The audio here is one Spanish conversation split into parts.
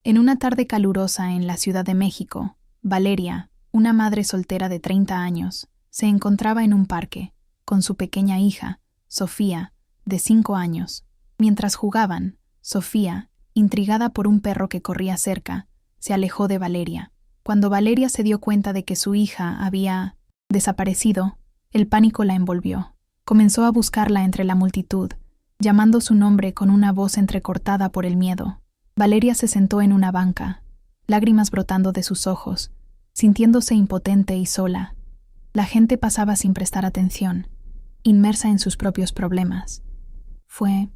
En una tarde calurosa en la Ciudad de México, Valeria, una madre soltera de 30 años, se encontraba en un parque, con su pequeña hija, Sofía, de 5 años. Mientras jugaban, Sofía, intrigada por un perro que corría cerca, se alejó de Valeria. Cuando Valeria se dio cuenta de que su hija había desaparecido, el pánico la envolvió. Comenzó a buscarla entre la multitud, llamando su nombre con una voz entrecortada por el miedo. Valeria se sentó en una banca, lágrimas brotando de sus ojos, sintiéndose impotente y sola. La gente pasaba sin prestar atención, inmersa en sus propios problemas. Fue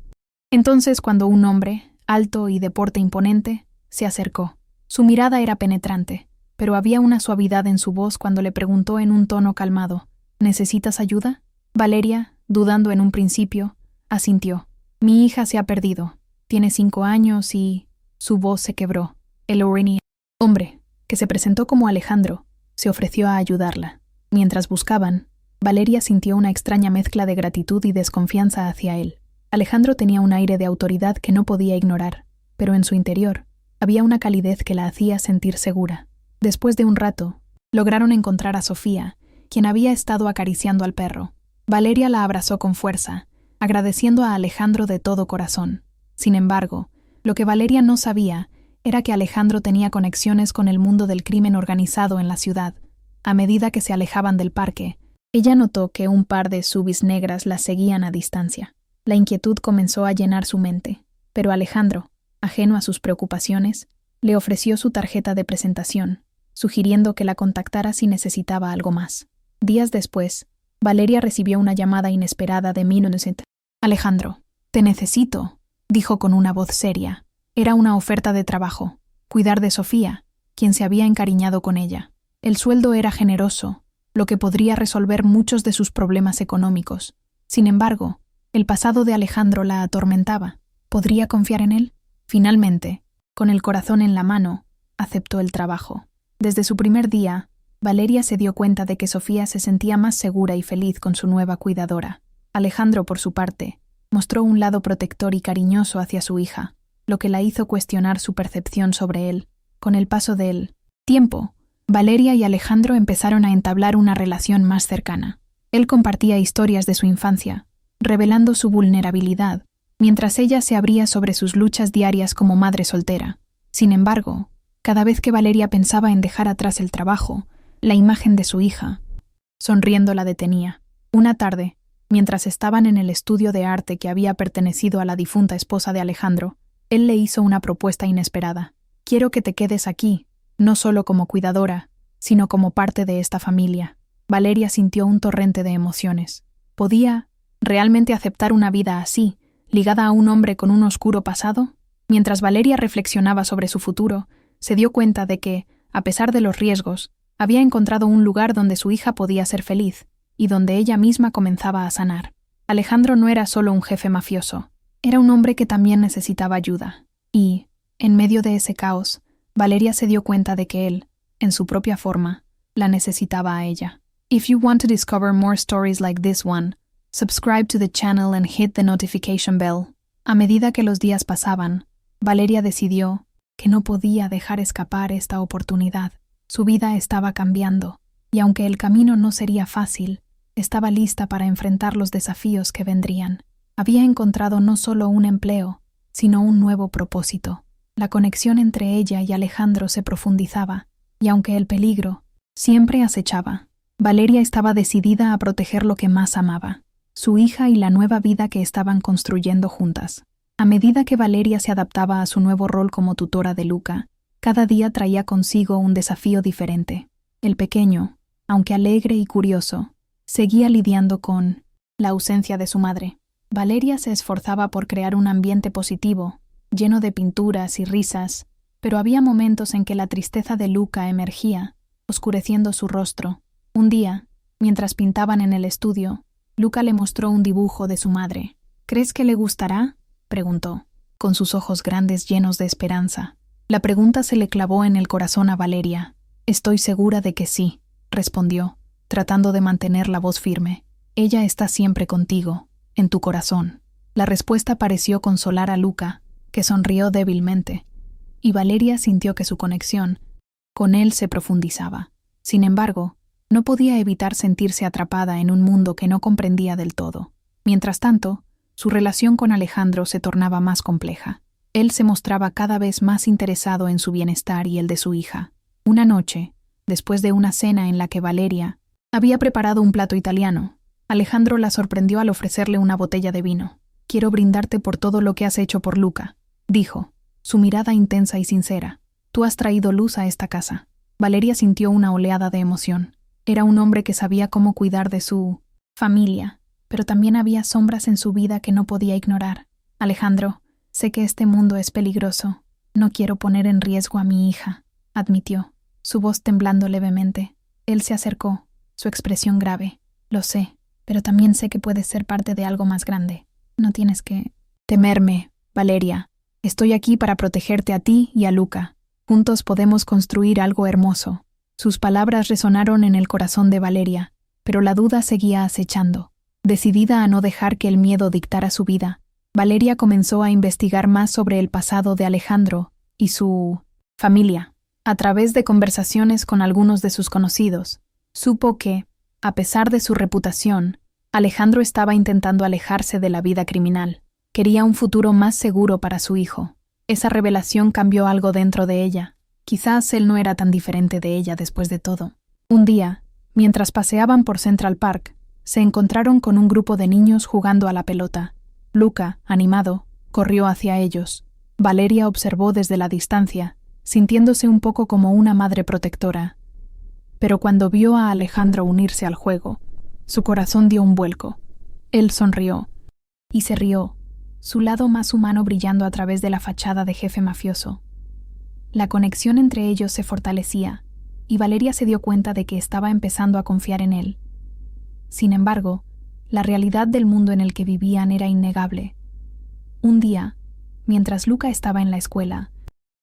entonces cuando un hombre, alto y de porte imponente, se acercó. Su mirada era penetrante, pero había una suavidad en su voz cuando le preguntó en un tono calmado: ¿Necesitas ayuda? Valeria, dudando en un principio, asintió. Mi hija se ha perdido. Tiene 5 años y... Su voz se quebró. El hombre, que se presentó como Alejandro, se ofreció a ayudarla. Mientras buscaban, Valeria sintió una extraña mezcla de gratitud y desconfianza hacia él. Alejandro tenía un aire de autoridad que no podía ignorar, pero en su interior había una calidez que la hacía sentir segura. Después de un rato, lograron encontrar a Sofía, quien había estado acariciando al perro. Valeria la abrazó con fuerza, agradeciendo a Alejandro de todo corazón. Sin embargo, lo que Valeria no sabía era que Alejandro tenía conexiones con el mundo del crimen organizado en la ciudad. A medida que se alejaban del parque, ella notó que un par de SUVs negras la seguían a distancia. La inquietud comenzó a llenar su mente, pero Alejandro, ajeno a sus preocupaciones, le ofreció su tarjeta de presentación, sugiriendo que la contactara si necesitaba algo más. Días después, Valeria recibió una llamada inesperada de Innocent. Alejandro, te necesito, dijo con una voz seria. Era una oferta de trabajo, cuidar de Sofía, quien se había encariñado con ella. El sueldo era generoso, lo que podría resolver muchos de sus problemas económicos. Sin embargo, el pasado de Alejandro la atormentaba. ¿Podría confiar en él? Finalmente, con el corazón en la mano, aceptó el trabajo. Desde su primer día, Valeria se dio cuenta de que Sofía se sentía más segura y feliz con su nueva cuidadora. Alejandro, por su parte, mostró un lado protector y cariñoso hacia su hija, lo que la hizo cuestionar su percepción sobre él. Con el paso del tiempo, Valeria y Alejandro empezaron a entablar una relación más cercana. Él compartía historias de su infancia, revelando su vulnerabilidad, mientras ella se abría sobre sus luchas diarias como madre soltera. Sin embargo, cada vez que Valeria pensaba en dejar atrás el trabajo, la imagen de su hija, sonriendo, la detenía. Una tarde, mientras estaban en el estudio de arte que había pertenecido a la difunta esposa de Alejandro, él le hizo una propuesta inesperada. Quiero que te quedes aquí, no solo como cuidadora, sino como parte de esta familia. Valeria sintió un torrente de emociones. ¿Podía realmente aceptar una vida así, ligada a un hombre con un oscuro pasado? Mientras Valeria reflexionaba sobre su futuro, se dio cuenta de que, a pesar de los riesgos, había encontrado un lugar donde su hija podía ser feliz y donde ella misma comenzaba a sanar. Alejandro no era solo un jefe mafioso, era un hombre que también necesitaba ayuda. Y, en medio de ese caos, Valeria se dio cuenta de que él, en su propia forma, la necesitaba a ella. If you want to discover more stories like this one, subscribe to the channel and hit the notification bell. A medida que los días pasaban, Valeria decidió que no podía dejar escapar esta oportunidad. Su vida estaba cambiando, y aunque el camino no sería fácil, estaba lista para enfrentar los desafíos que vendrían. Había encontrado no solo un empleo, sino un nuevo propósito. La conexión entre ella y Alejandro se profundizaba, y aunque el peligro siempre acechaba, Valeria estaba decidida a proteger lo que más amaba, su hija y la nueva vida que estaban construyendo juntas. A medida que Valeria se adaptaba a su nuevo rol como tutora de Luca, cada día traía consigo un desafío diferente. El pequeño, aunque alegre y curioso, seguía lidiando con la ausencia de su madre. Valeria se esforzaba por crear un ambiente positivo, lleno de pinturas y risas, pero había momentos en que la tristeza de Luca emergía, oscureciendo su rostro. Un día, mientras pintaban en el estudio, Luca le mostró un dibujo de su madre. ¿Crees que le gustará?, preguntó, con sus ojos grandes llenos de esperanza. La pregunta se le clavó en el corazón a Valeria. Estoy segura de que sí, respondió, tratando de mantener la voz firme. Ella está siempre contigo, en tu corazón. La respuesta pareció consolar a Luca, que sonrió débilmente. y Valeria sintió que su conexión con él se profundizaba. Sin embargo, no podía evitar sentirse atrapada en un mundo que no comprendía del todo. Mientras tanto, su relación con Alejandro se tornaba más compleja. Él se mostraba cada vez más interesado en su bienestar y el de su hija. Una noche, después de una cena en la que Valeria había preparado un plato italiano, Alejandro la sorprendió al ofrecerle una botella de vino. «Quiero brindarte por todo lo que has hecho por Luca», dijo, su mirada intensa y sincera. «Tú has traído luz a esta casa». Valeria sintió una oleada de emoción. Era un hombre que sabía cómo cuidar de su familia, pero también había sombras en su vida que no podía ignorar. «Alejandro, sé que este mundo es peligroso. No quiero poner en riesgo a mi hija», admitió, su voz temblando levemente. Él se acercó, su expresión grave. «Lo sé, pero también sé que puedes ser parte de algo más grande. No tienes que temerme, Valeria. Estoy aquí para protegerte a ti y a Luca. Juntos podemos construir algo hermoso». Sus palabras resonaron en el corazón de Valeria, pero la duda seguía acechando. Decidida a no dejar que el miedo dictara su vida, Valeria comenzó a investigar más sobre el pasado de Alejandro y su familia. A través de conversaciones con algunos de sus conocidos, supo que, a pesar de su reputación, Alejandro estaba intentando alejarse de la vida criminal. Quería un futuro más seguro para su hijo. Esa revelación cambió algo dentro de ella. Quizás él no era tan diferente de ella después de todo. Un día, mientras paseaban por Central Park, se encontraron con un grupo de niños jugando a la pelota. Luca, animado, corrió hacia ellos. Valeria observó desde la distancia, sintiéndose un poco como una madre protectora. Pero cuando vio a Alejandro unirse al juego, su corazón dio un vuelco. Él sonrió, y se rió, su lado más humano brillando a través de la fachada de jefe mafioso. La conexión entre ellos se fortalecía, y Valeria se dio cuenta de que estaba empezando a confiar en él. Sin embargo, la realidad del mundo en el que vivían era innegable. Un día, mientras Luca estaba en la escuela,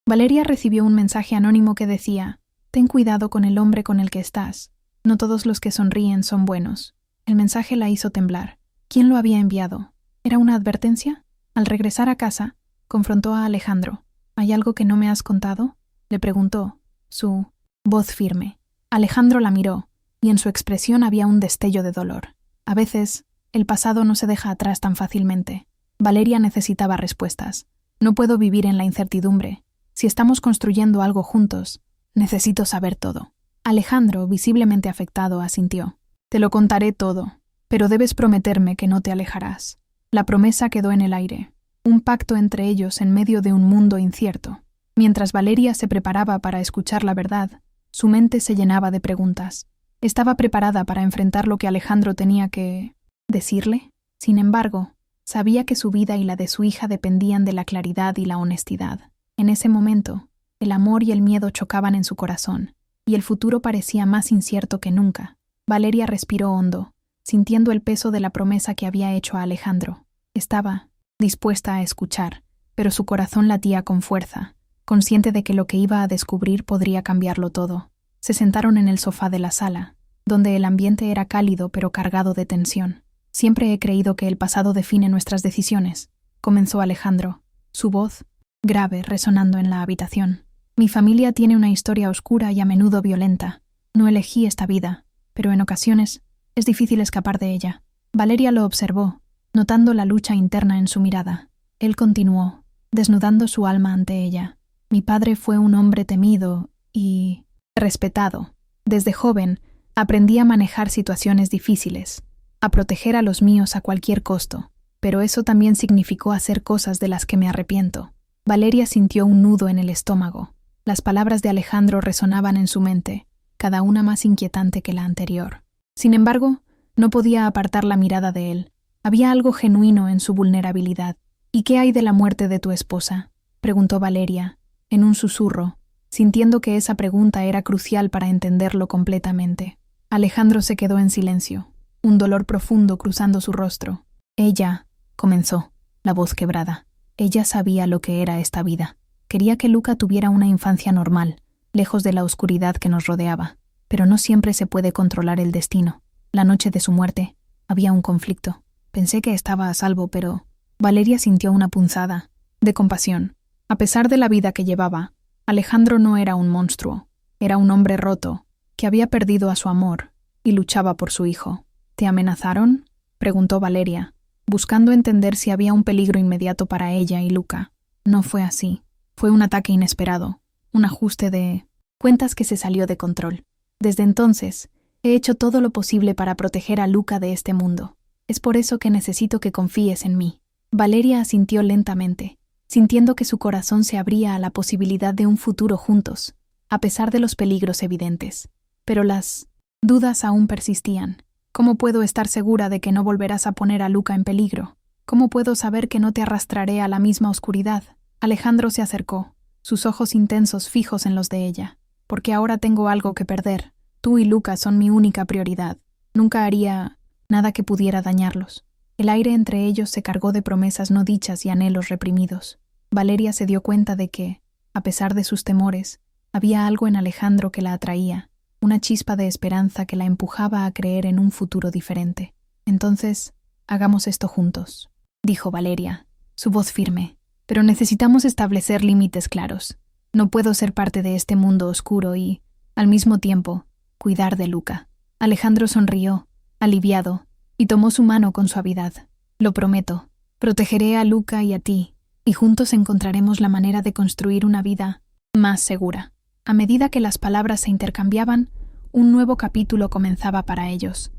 Valeria recibió un mensaje anónimo que decía: «Ten cuidado con el hombre con el que estás. No todos los que sonríen son buenos». El mensaje la hizo temblar. ¿Quién lo había enviado? ¿Era una advertencia? Al regresar a casa, confrontó a Alejandro. «¿Hay algo que no me has contado?», le preguntó, su voz firme. Alejandro la miró, y en su expresión había un destello de dolor. A veces, el pasado no se deja atrás tan fácilmente. Valeria necesitaba respuestas. «No puedo vivir en la incertidumbre. Si estamos construyendo algo juntos, necesito saber todo». Alejandro, visiblemente afectado, asintió. «Te lo contaré todo, pero debes prometerme que no te alejarás». La promesa quedó en el aire. Un pacto entre ellos en medio de un mundo incierto. Mientras Valeria se preparaba para escuchar la verdad, su mente se llenaba de preguntas. Estaba preparada para enfrentar lo que Alejandro tenía que decirle. Sin embargo, sabía que su vida y la de su hija dependían de la claridad y la honestidad. En ese momento, el amor y el miedo chocaban en su corazón, y el futuro parecía más incierto que nunca. Valeria respiró hondo, sintiendo el peso de la promesa que había hecho a Alejandro. Estaba dispuesta a escuchar, pero su corazón latía con fuerza, consciente de que lo que iba a descubrir podría cambiarlo todo. Se sentaron en el sofá de la sala, donde el ambiente era cálido pero cargado de tensión. «Siempre he creído que el pasado define nuestras decisiones», comenzó Alejandro, su voz grave resonando en la habitación. «Mi familia tiene una historia oscura y a menudo violenta. No elegí esta vida, pero en ocasiones es difícil escapar de ella». Valeria lo observó, notando la lucha interna en su mirada. Él continuó, desnudando su alma ante ella. «Mi padre fue un hombre temido y respetado. Desde joven, aprendí a manejar situaciones difíciles, a proteger a los míos a cualquier costo, pero eso también significó hacer cosas de las que me arrepiento». Valeria sintió un nudo en el estómago. Las palabras de Alejandro resonaban en su mente, cada una más inquietante que la anterior. Sin embargo, no podía apartar la mirada de él. Había algo genuino en su vulnerabilidad. «¿Y qué hay de la muerte de tu esposa?», preguntó Valeria, en un susurro, sintiendo que esa pregunta era crucial para entenderlo completamente. Alejandro se quedó en silencio, un dolor profundo cruzando su rostro. «Ella», comenzó, la voz quebrada. «Ella sabía lo que era esta vida. Quería que Luca tuviera una infancia normal, lejos de la oscuridad que nos rodeaba. Pero no siempre se puede controlar el destino. La noche de su muerte, había un conflicto. Pensé que estaba a salvo, pero...». Valeria sintió una punzada de compasión. A pesar de la vida que llevaba, Alejandro no era un monstruo, era un hombre roto, que había perdido a su amor y luchaba por su hijo. ¿Te amenazaron?, preguntó Valeria, buscando entender si había un peligro inmediato para ella y Luca. No fue así. Fue un ataque inesperado, un ajuste de cuentas que se salió de control. Desde entonces, he hecho todo lo posible para proteger a Luca de este mundo. Es por eso que necesito que confíes en mí. Valeria asintió lentamente, sintiendo que su corazón se abría a la posibilidad de un futuro juntos, a pesar de los peligros evidentes. Pero las dudas aún persistían. ¿Cómo puedo estar segura de que no volverás a poner a Luca en peligro? ¿Cómo puedo saber que no te arrastraré a la misma oscuridad? Alejandro se acercó, sus ojos intensos fijos en los de ella. Porque ahora tengo algo que perder. Tú y Luca son mi única prioridad. Nunca haría nada que pudiera dañarlos. El aire entre ellos se cargó de promesas no dichas y anhelos reprimidos. Valeria se dio cuenta de que, a pesar de sus temores, había algo en Alejandro que la atraía, una chispa de esperanza que la empujaba a creer en un futuro diferente. Entonces, hagamos esto juntos, dijo Valeria, su voz firme. Pero necesitamos establecer límites claros. No puedo ser parte de este mundo oscuro y, al mismo tiempo, cuidar de Luca. Alejandro sonrió, aliviado, y tomó su mano con suavidad. Lo prometo, protegeré a Luca y a ti, y juntos encontraremos la manera de construir una vida más segura. A medida que las palabras se intercambiaban, un nuevo capítulo comenzaba para ellos.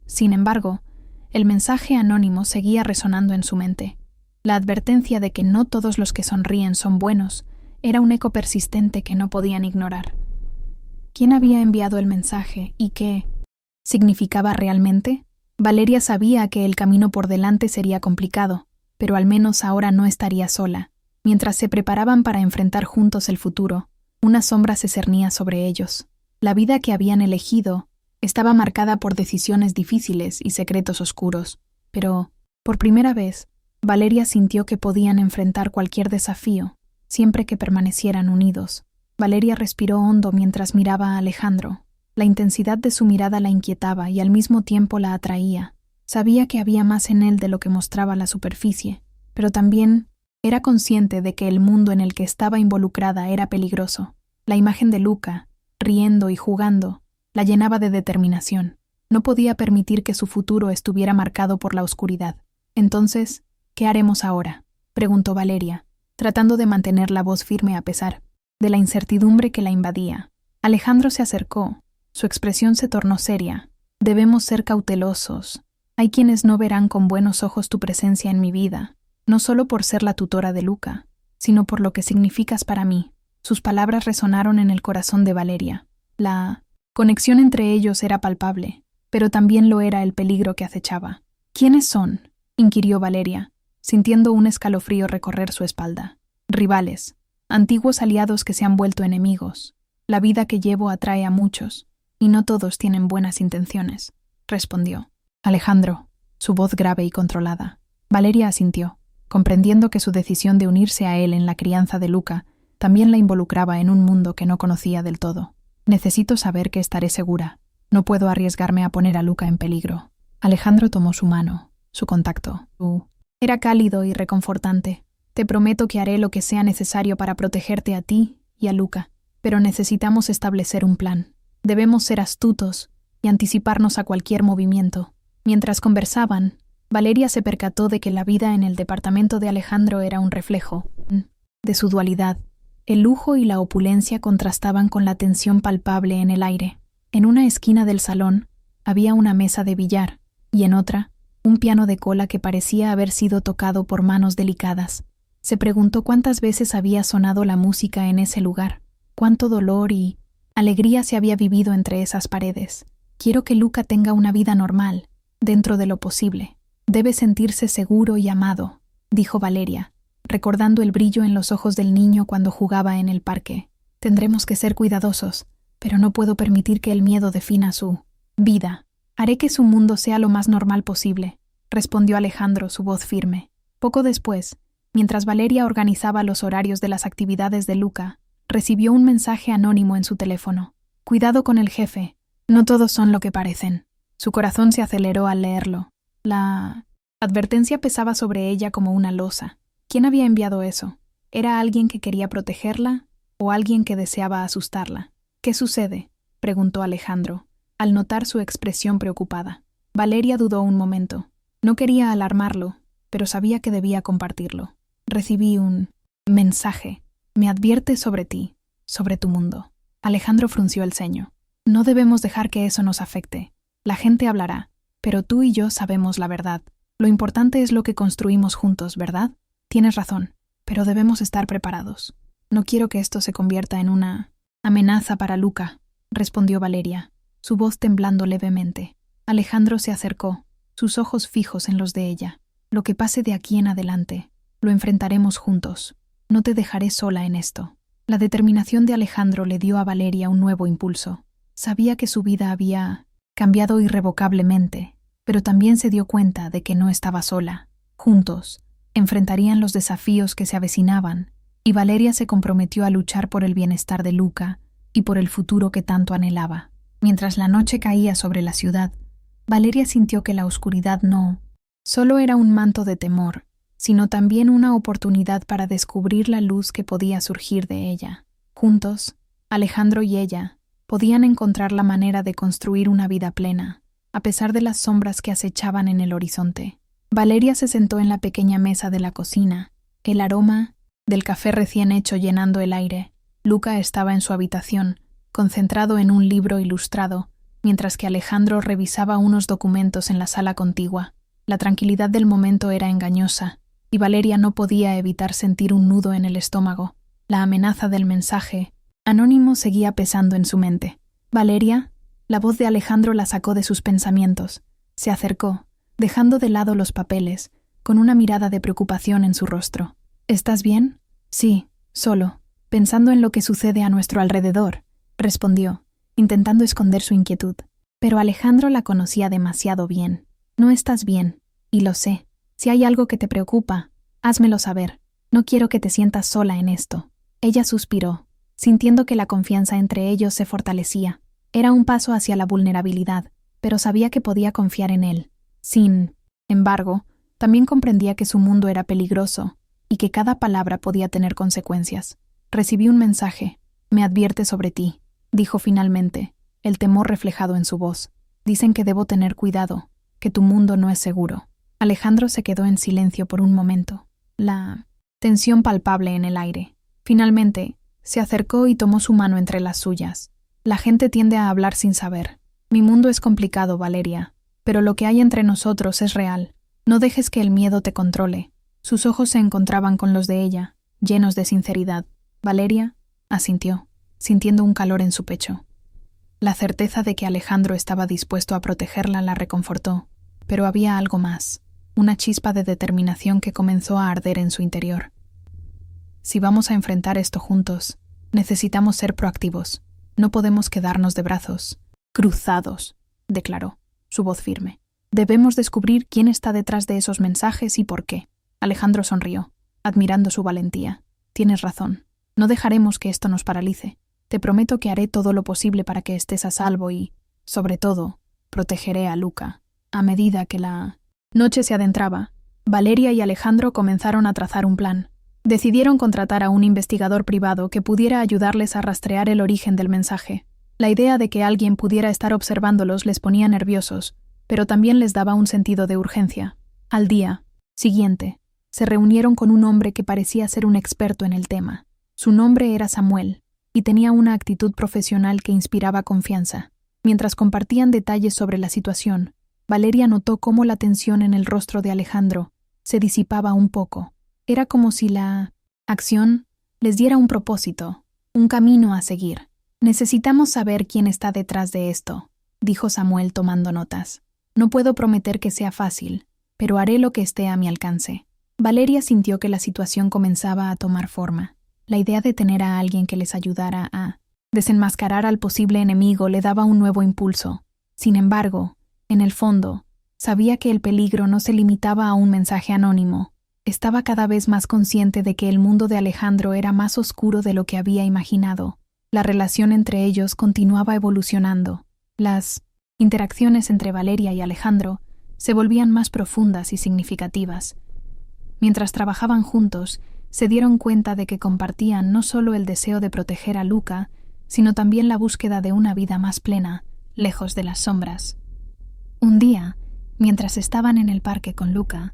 Sin embargo, el mensaje anónimo seguía resonando en su mente. La advertencia de que no todos los que sonríen son buenos era un eco persistente que no podían ignorar. ¿Quién había enviado el mensaje y qué significaba realmente? Valeria sabía que el camino por delante sería complicado, pero al menos ahora no estaría sola. Mientras se preparaban para enfrentar juntos el futuro, una sombra se cernía sobre ellos. La vida que habían elegido estaba marcada por decisiones difíciles y secretos oscuros, pero, por primera vez, Valeria sintió que podían enfrentar cualquier desafío, siempre que permanecieran unidos. Valeria respiró hondo mientras miraba a Alejandro. La intensidad de su mirada la inquietaba y al mismo tiempo la atraía. Sabía que había más en él de lo que mostraba la superficie, pero también era consciente de que el mundo en el que estaba involucrada era peligroso. La imagen de Luca, riendo y jugando, la llenaba de determinación. No podía permitir que su futuro estuviera marcado por la oscuridad. Entonces, ¿qué haremos ahora?, preguntó Valeria, tratando de mantener la voz firme a pesar de la incertidumbre que la invadía. Alejandro se acercó. Su expresión se tornó seria. Debemos ser cautelosos. Hay quienes no verán con buenos ojos tu presencia en mi vida, no solo por ser la tutora de Luca, sino por lo que significas para mí. Sus palabras resonaron en el corazón de Valeria. La conexión entre ellos era palpable, pero también lo era el peligro que acechaba. ¿Quiénes son?, inquirió Valeria, sintiendo un escalofrío recorrer su espalda. Rivales, antiguos aliados que se han vuelto enemigos. La vida que llevo atrae a muchos, y no todos tienen buenas intenciones, respondió Alejandro, su voz grave y controlada. Valeria asintió, comprendiendo que su decisión de unirse a él en la crianza de Luca también la involucraba en un mundo que no conocía del todo. Necesito saber que estaré segura. No puedo arriesgarme a poner a Luca en peligro. Alejandro tomó su mano, su contacto. Era cálido y reconfortante. Te prometo que haré lo que sea necesario para protegerte a ti y a Luca, pero necesitamos establecer un plan. Debemos ser astutos y anticiparnos a cualquier movimiento. Mientras conversaban, Valeria se percató de que la vida en el departamento de Alejandro era un reflejo de su dualidad. El lujo y la opulencia contrastaban con la tensión palpable en el aire. En una esquina del salón había una mesa de billar, y en otra, un piano de cola que parecía haber sido tocado por manos delicadas. Se preguntó cuántas veces había sonado la música en ese lugar, cuánto dolor y alegría se había vivido entre esas paredes. Quiero que Luca tenga una vida normal, dentro de lo posible. Debe sentirse seguro y amado, dijo Valeria, recordando el brillo en los ojos del niño cuando jugaba en el parque. Tendremos que ser cuidadosos, pero no puedo permitir que el miedo defina su vida. Haré que su mundo sea lo más normal posible, respondió Alejandro, su voz firme. Poco después, mientras Valeria organizaba los horarios de las actividades de Luca, recibió un mensaje anónimo en su teléfono. Cuidado con el jefe, no todos son lo que parecen. Su corazón se aceleró al leerlo. La advertencia pesaba sobre ella como una losa. ¿Quién había enviado eso? ¿Era alguien que quería protegerla o alguien que deseaba asustarla? ¿Qué sucede?, preguntó Alejandro, al notar su expresión preocupada. Valeria dudó un momento. No quería alarmarlo, pero sabía que debía compartirlo. Recibí un mensaje. Me advierte sobre ti, sobre tu mundo. Alejandro frunció el ceño. No debemos dejar que eso nos afecte. La gente hablará, pero tú y yo sabemos la verdad. Lo importante es lo que construimos juntos, ¿verdad? Tienes razón, pero debemos estar preparados. No quiero que esto se convierta en una amenaza para Luca, respondió Valeria, su voz temblando levemente. Alejandro se acercó, sus ojos fijos en los de ella. Lo que pase de aquí en adelante, lo enfrentaremos juntos. No te dejaré sola en esto. La determinación de Alejandro le dio a Valeria un nuevo impulso. Sabía que su vida había cambiado irrevocablemente, pero también se dio cuenta de que no estaba sola. Juntos, enfrentarían los desafíos que se avecinaban, y Valeria se comprometió a luchar por el bienestar de Luca y por el futuro que tanto anhelaba. Mientras la noche caía sobre la ciudad, Valeria sintió que la oscuridad no solo era un manto de temor, sino también una oportunidad para descubrir la luz que podía surgir de ella. Juntos, Alejandro y ella podían encontrar la manera de construir una vida plena, a pesar de las sombras que acechaban en el horizonte. Valeria se sentó en la pequeña mesa de la cocina, el aroma del café recién hecho llenando el aire. Luca estaba en su habitación, concentrado en un libro ilustrado, mientras que Alejandro revisaba unos documentos en la sala contigua. La tranquilidad del momento era engañosa, y Valeria no podía evitar sentir un nudo en el estómago. La amenaza del mensaje anónimo seguía pesando en su mente. «Valeria», la voz de Alejandro la sacó de sus pensamientos. Se acercó, dejando de lado los papeles, con una mirada de preocupación en su rostro. «¿Estás bien?» «Sí, solo, pensando en lo que sucede a nuestro alrededor», respondió, intentando esconder su inquietud. Pero Alejandro la conocía demasiado bien. «No estás bien, y lo sé. Si hay algo que te preocupa, házmelo saber. No quiero que te sientas sola en esto». Ella suspiró, sintiendo que la confianza entre ellos se fortalecía. Era un paso hacia la vulnerabilidad, pero sabía que podía confiar en él. Sin embargo, también comprendía que su mundo era peligroso y que cada palabra podía tener consecuencias. «Recibí un mensaje. Me advierte sobre ti», dijo finalmente, el temor reflejado en su voz. «Dicen que debo tener cuidado, que tu mundo no es seguro». Alejandro se quedó en silencio por un momento, la tensión palpable en el aire. Finalmente, se acercó y tomó su mano entre las suyas. «La gente tiende a hablar sin saber. Mi mundo es complicado, Valeria, pero lo que hay entre nosotros es real. No dejes que el miedo te controle». Sus ojos se encontraban con los de ella, llenos de sinceridad. Valeria asintió, sintiendo un calor en su pecho. La certeza de que Alejandro estaba dispuesto a protegerla la reconfortó, pero había algo más, una chispa de determinación que comenzó a arder en su interior. «Si vamos a enfrentar esto juntos, necesitamos ser proactivos. No podemos quedarnos de brazos cruzados», declaró, su voz firme. «Debemos descubrir quién está detrás de esos mensajes y por qué». Alejandro sonrió, admirando su valentía. «Tienes razón. No dejaremos que esto nos paralice. Te prometo que haré todo lo posible para que estés a salvo y, sobre todo, protegeré a Luca». A medida que la noche se adentraba, Valeria y Alejandro comenzaron a trazar un plan. Decidieron contratar a un investigador privado que pudiera ayudarles a rastrear el origen del mensaje. La idea de que alguien pudiera estar observándolos les ponía nerviosos, pero también les daba un sentido de urgencia. Al día siguiente, se reunieron con un hombre que parecía ser un experto en el tema. Su nombre era Samuel, y tenía una actitud profesional que inspiraba confianza. Mientras compartían detalles sobre la situación, Valeria notó cómo la tensión en el rostro de Alejandro se disipaba un poco. Era como si la acción les diera un propósito, un camino a seguir. «Necesitamos saber quién está detrás de esto», dijo Samuel tomando notas. «No puedo prometer que sea fácil, pero haré lo que esté a mi alcance». Valeria sintió que la situación comenzaba a tomar forma. La idea de tener a alguien que les ayudara a desenmascarar al posible enemigo le daba un nuevo impulso. Sin embargo, en el fondo, sabía que el peligro no se limitaba a un mensaje anónimo. Estaba cada vez más consciente de que el mundo de Alejandro era más oscuro de lo que había imaginado. La relación entre ellos continuaba evolucionando. Las interacciones entre Valeria y Alejandro se volvían más profundas y significativas. Mientras trabajaban juntos, se dieron cuenta de que compartían no solo el deseo de proteger a Luca, sino también la búsqueda de una vida más plena, lejos de las sombras. Un día, mientras estaban en el parque con Luca,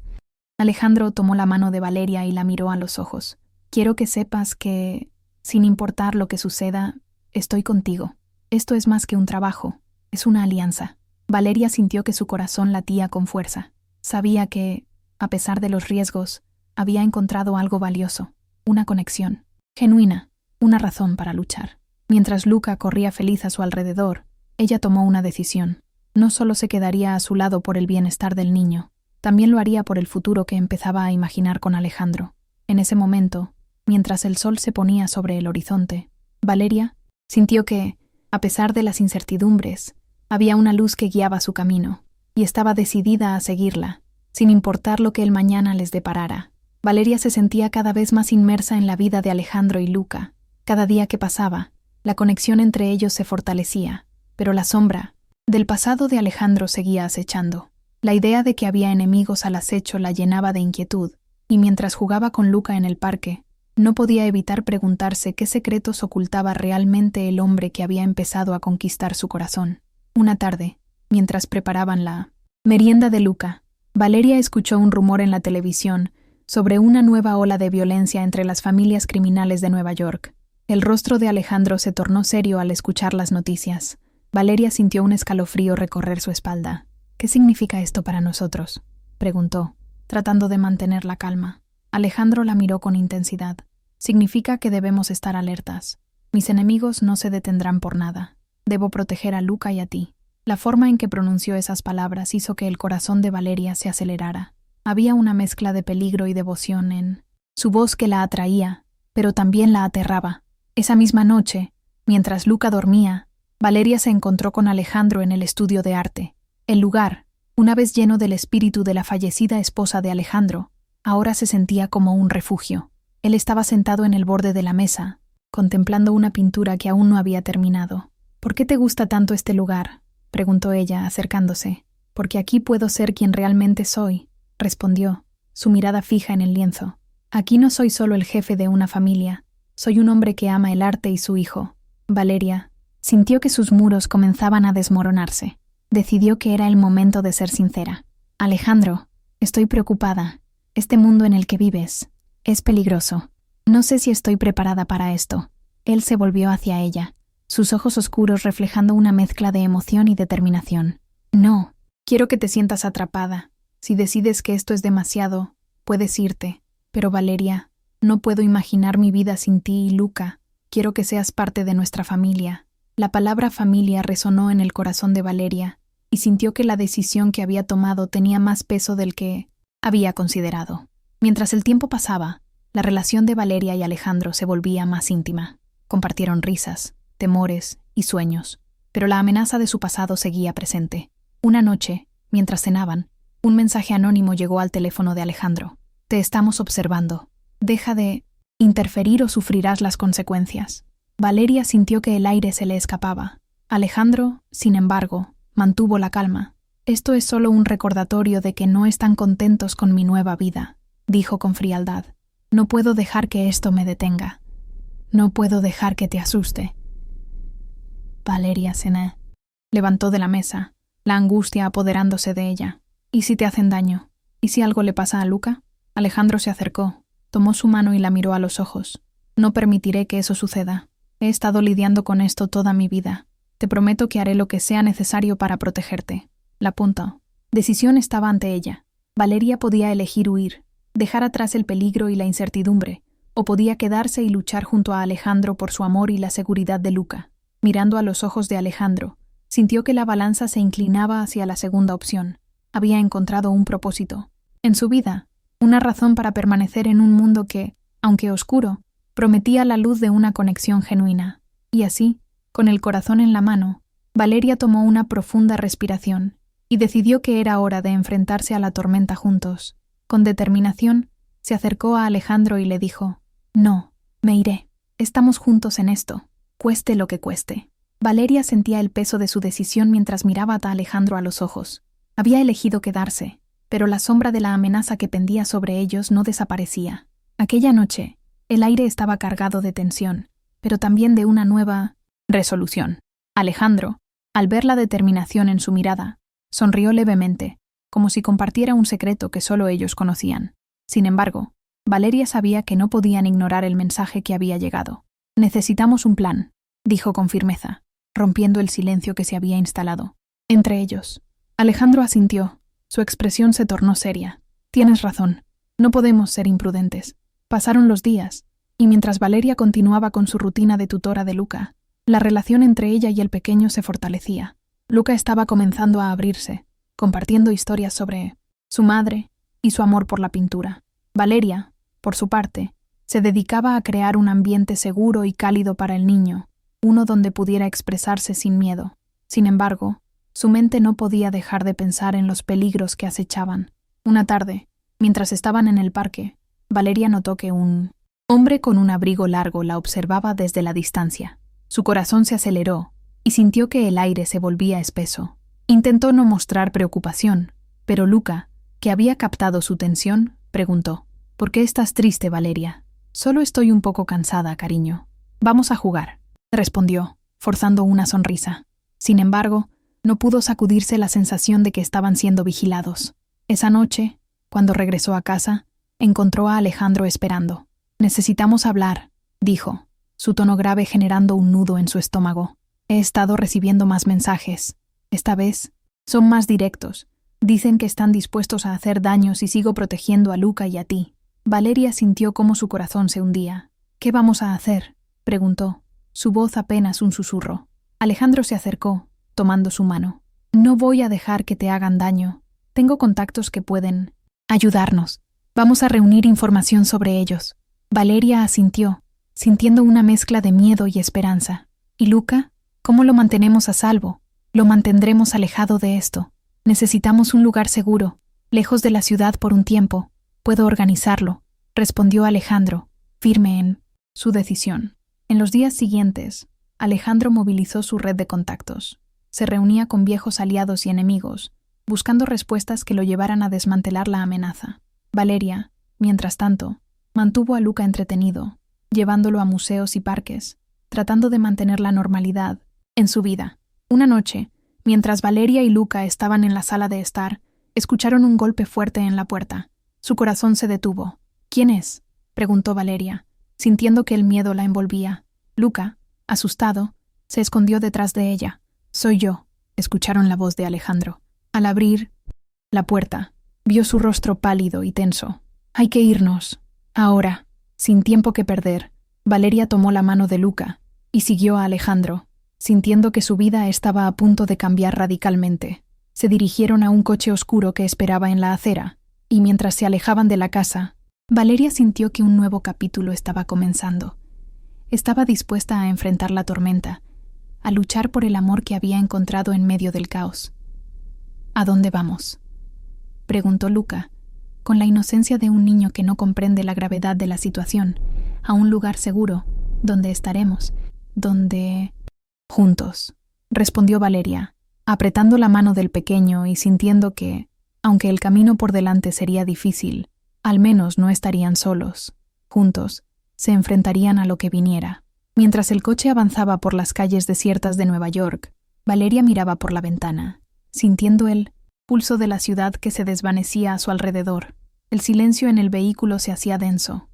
Alejandro tomó la mano de Valeria y la miró a los ojos. Quiero que sepas que, sin importar lo que suceda, estoy contigo. Esto es más que un trabajo, es una alianza. Valeria sintió que su corazón latía con fuerza. Sabía que, a pesar de los riesgos, había encontrado algo valioso, una conexión, genuina, una razón para luchar. Mientras Luca corría feliz a su alrededor, ella tomó una decisión. No solo se quedaría a su lado por el bienestar del niño, también lo haría por el futuro que empezaba a imaginar con Alejandro. En ese momento, mientras el sol se ponía sobre el horizonte, Valeria sintió que, a pesar de las incertidumbres, había una luz que guiaba su camino, y estaba decidida a seguirla, sin importar lo que el mañana les deparara. Valeria se sentía cada vez más inmersa en la vida de Alejandro y Luca. Cada día que pasaba, la conexión entre ellos se fortalecía, pero la sombra del pasado de Alejandro seguía acechando. La idea de que había enemigos al acecho la llenaba de inquietud, y mientras jugaba con Luca en el parque, no podía evitar preguntarse qué secretos ocultaba realmente el hombre que había empezado a conquistar su corazón. Una tarde, mientras preparaban la merienda de Luca, Valeria escuchó un rumor en la televisión sobre una nueva ola de violencia entre las familias criminales de Nueva York. El rostro de Alejandro se tornó serio al escuchar las noticias. Valeria sintió un escalofrío recorrer su espalda. ¿Qué significa esto para nosotros?, preguntó, tratando de mantener la calma. Alejandro la miró con intensidad. Significa que debemos estar alertas. Mis enemigos no se detendrán por nada. Debo proteger a Luca y a ti. La forma en que pronunció esas palabras hizo que el corazón de Valeria se acelerara. Había una mezcla de peligro y devoción en su voz que la atraía, pero también la aterraba. Esa misma noche, mientras Luca dormía, Valeria se encontró con Alejandro en el estudio de arte. El lugar, una vez lleno del espíritu de la fallecida esposa de Alejandro, ahora se sentía como un refugio. Él estaba sentado en el borde de la mesa, contemplando una pintura que aún no había terminado. ¿Por qué te gusta tanto este lugar?, preguntó ella, acercándose. Porque aquí puedo ser quien realmente soy, respondió, su mirada fija en el lienzo. Aquí no soy solo el jefe de una familia, soy un hombre que ama el arte y su hijo. Valeria sintió que sus muros comenzaban a desmoronarse. Decidió que era el momento de ser sincera. Alejandro, estoy preocupada. Este mundo en el que vives es peligroso. No sé si estoy preparada para esto. Él se volvió hacia ella, sus ojos oscuros reflejando una mezcla de emoción y determinación. No, quiero que te sientas atrapada. Si decides que esto es demasiado, puedes irte. Pero Valeria, no puedo imaginar mi vida sin ti y Luca. Quiero que seas parte de nuestra familia. La palabra familia resonó en el corazón de Valeria, y sintió que la decisión que había tomado tenía más peso del que había considerado. Mientras el tiempo pasaba, la relación de Valeria y Alejandro se volvía más íntima. Compartieron risas, temores y sueños, pero la amenaza de su pasado seguía presente. Una noche, mientras cenaban, un mensaje anónimo llegó al teléfono de Alejandro. Te estamos observando. Deja de interferir o sufrirás las consecuencias. Valeria sintió que el aire se le escapaba. Alejandro, sin embargo, mantuvo la calma. Esto es solo un recordatorio de que no están contentos con mi nueva vida, dijo con frialdad. No puedo dejar que esto me detenga. No puedo dejar que te asuste. Valeria se levantó de la mesa, la angustia apoderándose de ella. ¿Y si te hacen daño? ¿Y si algo le pasa a Luca? Alejandro se acercó, tomó su mano y la miró a los ojos. No permitiré que eso suceda. He estado lidiando con esto toda mi vida. Te prometo que haré lo que sea necesario para protegerte. La punta. Decisión estaba ante ella. Valeria podía elegir huir, dejar atrás el peligro y la incertidumbre, o podía quedarse y luchar junto a Alejandro por su amor y la seguridad de Luca. Mirando a los ojos de Alejandro, sintió que la balanza se inclinaba hacia la segunda opción. Había encontrado un propósito. En su vida, una razón para permanecer en un mundo que, aunque oscuro, prometía la luz de una conexión genuina. Y así, con el corazón en la mano, Valeria tomó una profunda respiración y decidió que era hora de enfrentarse a la tormenta juntos. Con determinación, se acercó a Alejandro y le dijo: «No, me iré. Estamos juntos en esto, cueste lo que cueste». Valeria sentía el peso de su decisión mientras miraba a Alejandro a los ojos. Había elegido quedarse, pero la sombra de la amenaza que pendía sobre ellos no desaparecía. Aquella noche, el aire estaba cargado de tensión, pero también de una nueva resolución. Alejandro, al ver la determinación en su mirada, sonrió levemente, como si compartiera un secreto que solo ellos conocían. Sin embargo, Valeria sabía que no podían ignorar el mensaje que había llegado. «Necesitamos un plan», dijo con firmeza, rompiendo el silencio que se había instalado entre ellos. Alejandro asintió. Su expresión se tornó seria. «Tienes razón. No podemos ser imprudentes». Pasaron los días, y mientras Valeria continuaba con su rutina de tutora de Luca, la relación entre ella y el pequeño se fortalecía. Luca estaba comenzando a abrirse, compartiendo historias sobre su madre y su amor por la pintura. Valeria, por su parte, se dedicaba a crear un ambiente seguro y cálido para el niño, uno donde pudiera expresarse sin miedo. Sin embargo, su mente no podía dejar de pensar en los peligros que acechaban. Una tarde, mientras estaban en el parque, Valeria notó que un hombre con un abrigo largo la observaba desde la distancia. Su corazón se aceleró y sintió que el aire se volvía espeso. Intentó no mostrar preocupación, pero Luca, que había captado su tensión, preguntó: «¿Por qué estás triste, Valeria?» «Solo estoy un poco cansada, cariño». «Vamos a jugar», respondió, forzando una sonrisa. Sin embargo, no pudo sacudirse la sensación de que estaban siendo vigilados. Esa noche, cuando regresó a casa, encontró a Alejandro esperando. «Necesitamos hablar», dijo, su tono grave generando un nudo en su estómago. «He estado recibiendo más mensajes. Esta vez son más directos. Dicen que están dispuestos a hacer daño si sigo protegiendo a Luca y a ti». Valeria sintió cómo su corazón se hundía. «¿Qué vamos a hacer?», preguntó, su voz apenas un susurro. Alejandro se acercó, tomando su mano. «No voy a dejar que te hagan daño. Tengo contactos que pueden ayudarnos. Vamos a reunir información sobre ellos». Valeria asintió, sintiendo una mezcla de miedo y esperanza. «¿Y Luca? ¿Cómo lo mantenemos a salvo? Lo mantendremos alejado de esto. Necesitamos un lugar seguro, lejos de la ciudad por un tiempo. Puedo organizarlo», respondió Alejandro, firme en su decisión. En los días siguientes, Alejandro movilizó su red de contactos. Se reunía con viejos aliados y enemigos, buscando respuestas que lo llevaran a desmantelar la amenaza. Valeria, mientras tanto, mantuvo a Luca entretenido, llevándolo a museos y parques, tratando de mantener la normalidad en su vida. Una noche, mientras Valeria y Luca estaban en la sala de estar, escucharon un golpe fuerte en la puerta. Su corazón se detuvo. «¿Quién es?», preguntó Valeria, sintiendo que el miedo la envolvía. Luca, asustado, se escondió detrás de ella. «Soy yo», escucharon la voz de Alejandro. Al abrir la puerta, vio su rostro pálido y tenso. «Hay que irnos. Ahora». Sin tiempo que perder, Valeria tomó la mano de Luca y siguió a Alejandro, sintiendo que su vida estaba a punto de cambiar radicalmente. Se dirigieron a un coche oscuro que esperaba en la acera, y mientras se alejaban de la casa, Valeria sintió que un nuevo capítulo estaba comenzando. Estaba dispuesta a enfrentar la tormenta, a luchar por el amor que había encontrado en medio del caos. «¿A dónde vamos?», preguntó Luca, con la inocencia de un niño que no comprende la gravedad de la situación. «A un lugar seguro, donde estaremos, donde...» «Juntos», respondió Valeria, apretando la mano del pequeño y sintiendo que, aunque el camino por delante sería difícil, al menos no estarían solos. Juntos, se enfrentarían a lo que viniera. Mientras el coche avanzaba por las calles desiertas de Nueva York, Valeria miraba por la ventana, sintiendo el pulso de la ciudad que se desvanecía a su alrededor. El silencio en el vehículo se hacía denso,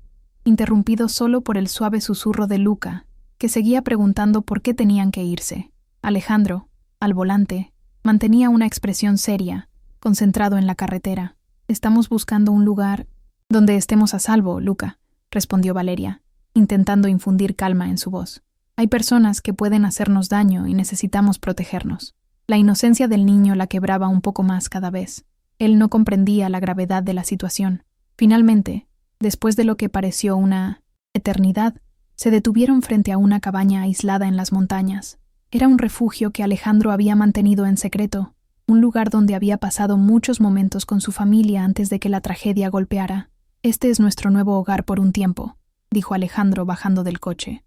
interrumpido solo por el suave susurro de Luca, que seguía preguntando por qué tenían que irse. Alejandro, al volante, mantenía una expresión seria, concentrado en la carretera. «Estamos buscando un lugar donde estemos a salvo, Luca», respondió Valeria, intentando infundir calma en su voz. «Hay personas que pueden hacernos daño y necesitamos protegernos». La inocencia del niño la quebraba un poco más cada vez. Él no comprendía la gravedad de la situación. Finalmente, después de lo que pareció una eternidad, se detuvieron frente a una cabaña aislada en las montañas. Era un refugio que Alejandro había mantenido en secreto, un lugar donde había pasado muchos momentos con su familia antes de que la tragedia golpeara. «Este es nuestro nuevo hogar por un tiempo», dijo Alejandro bajando del coche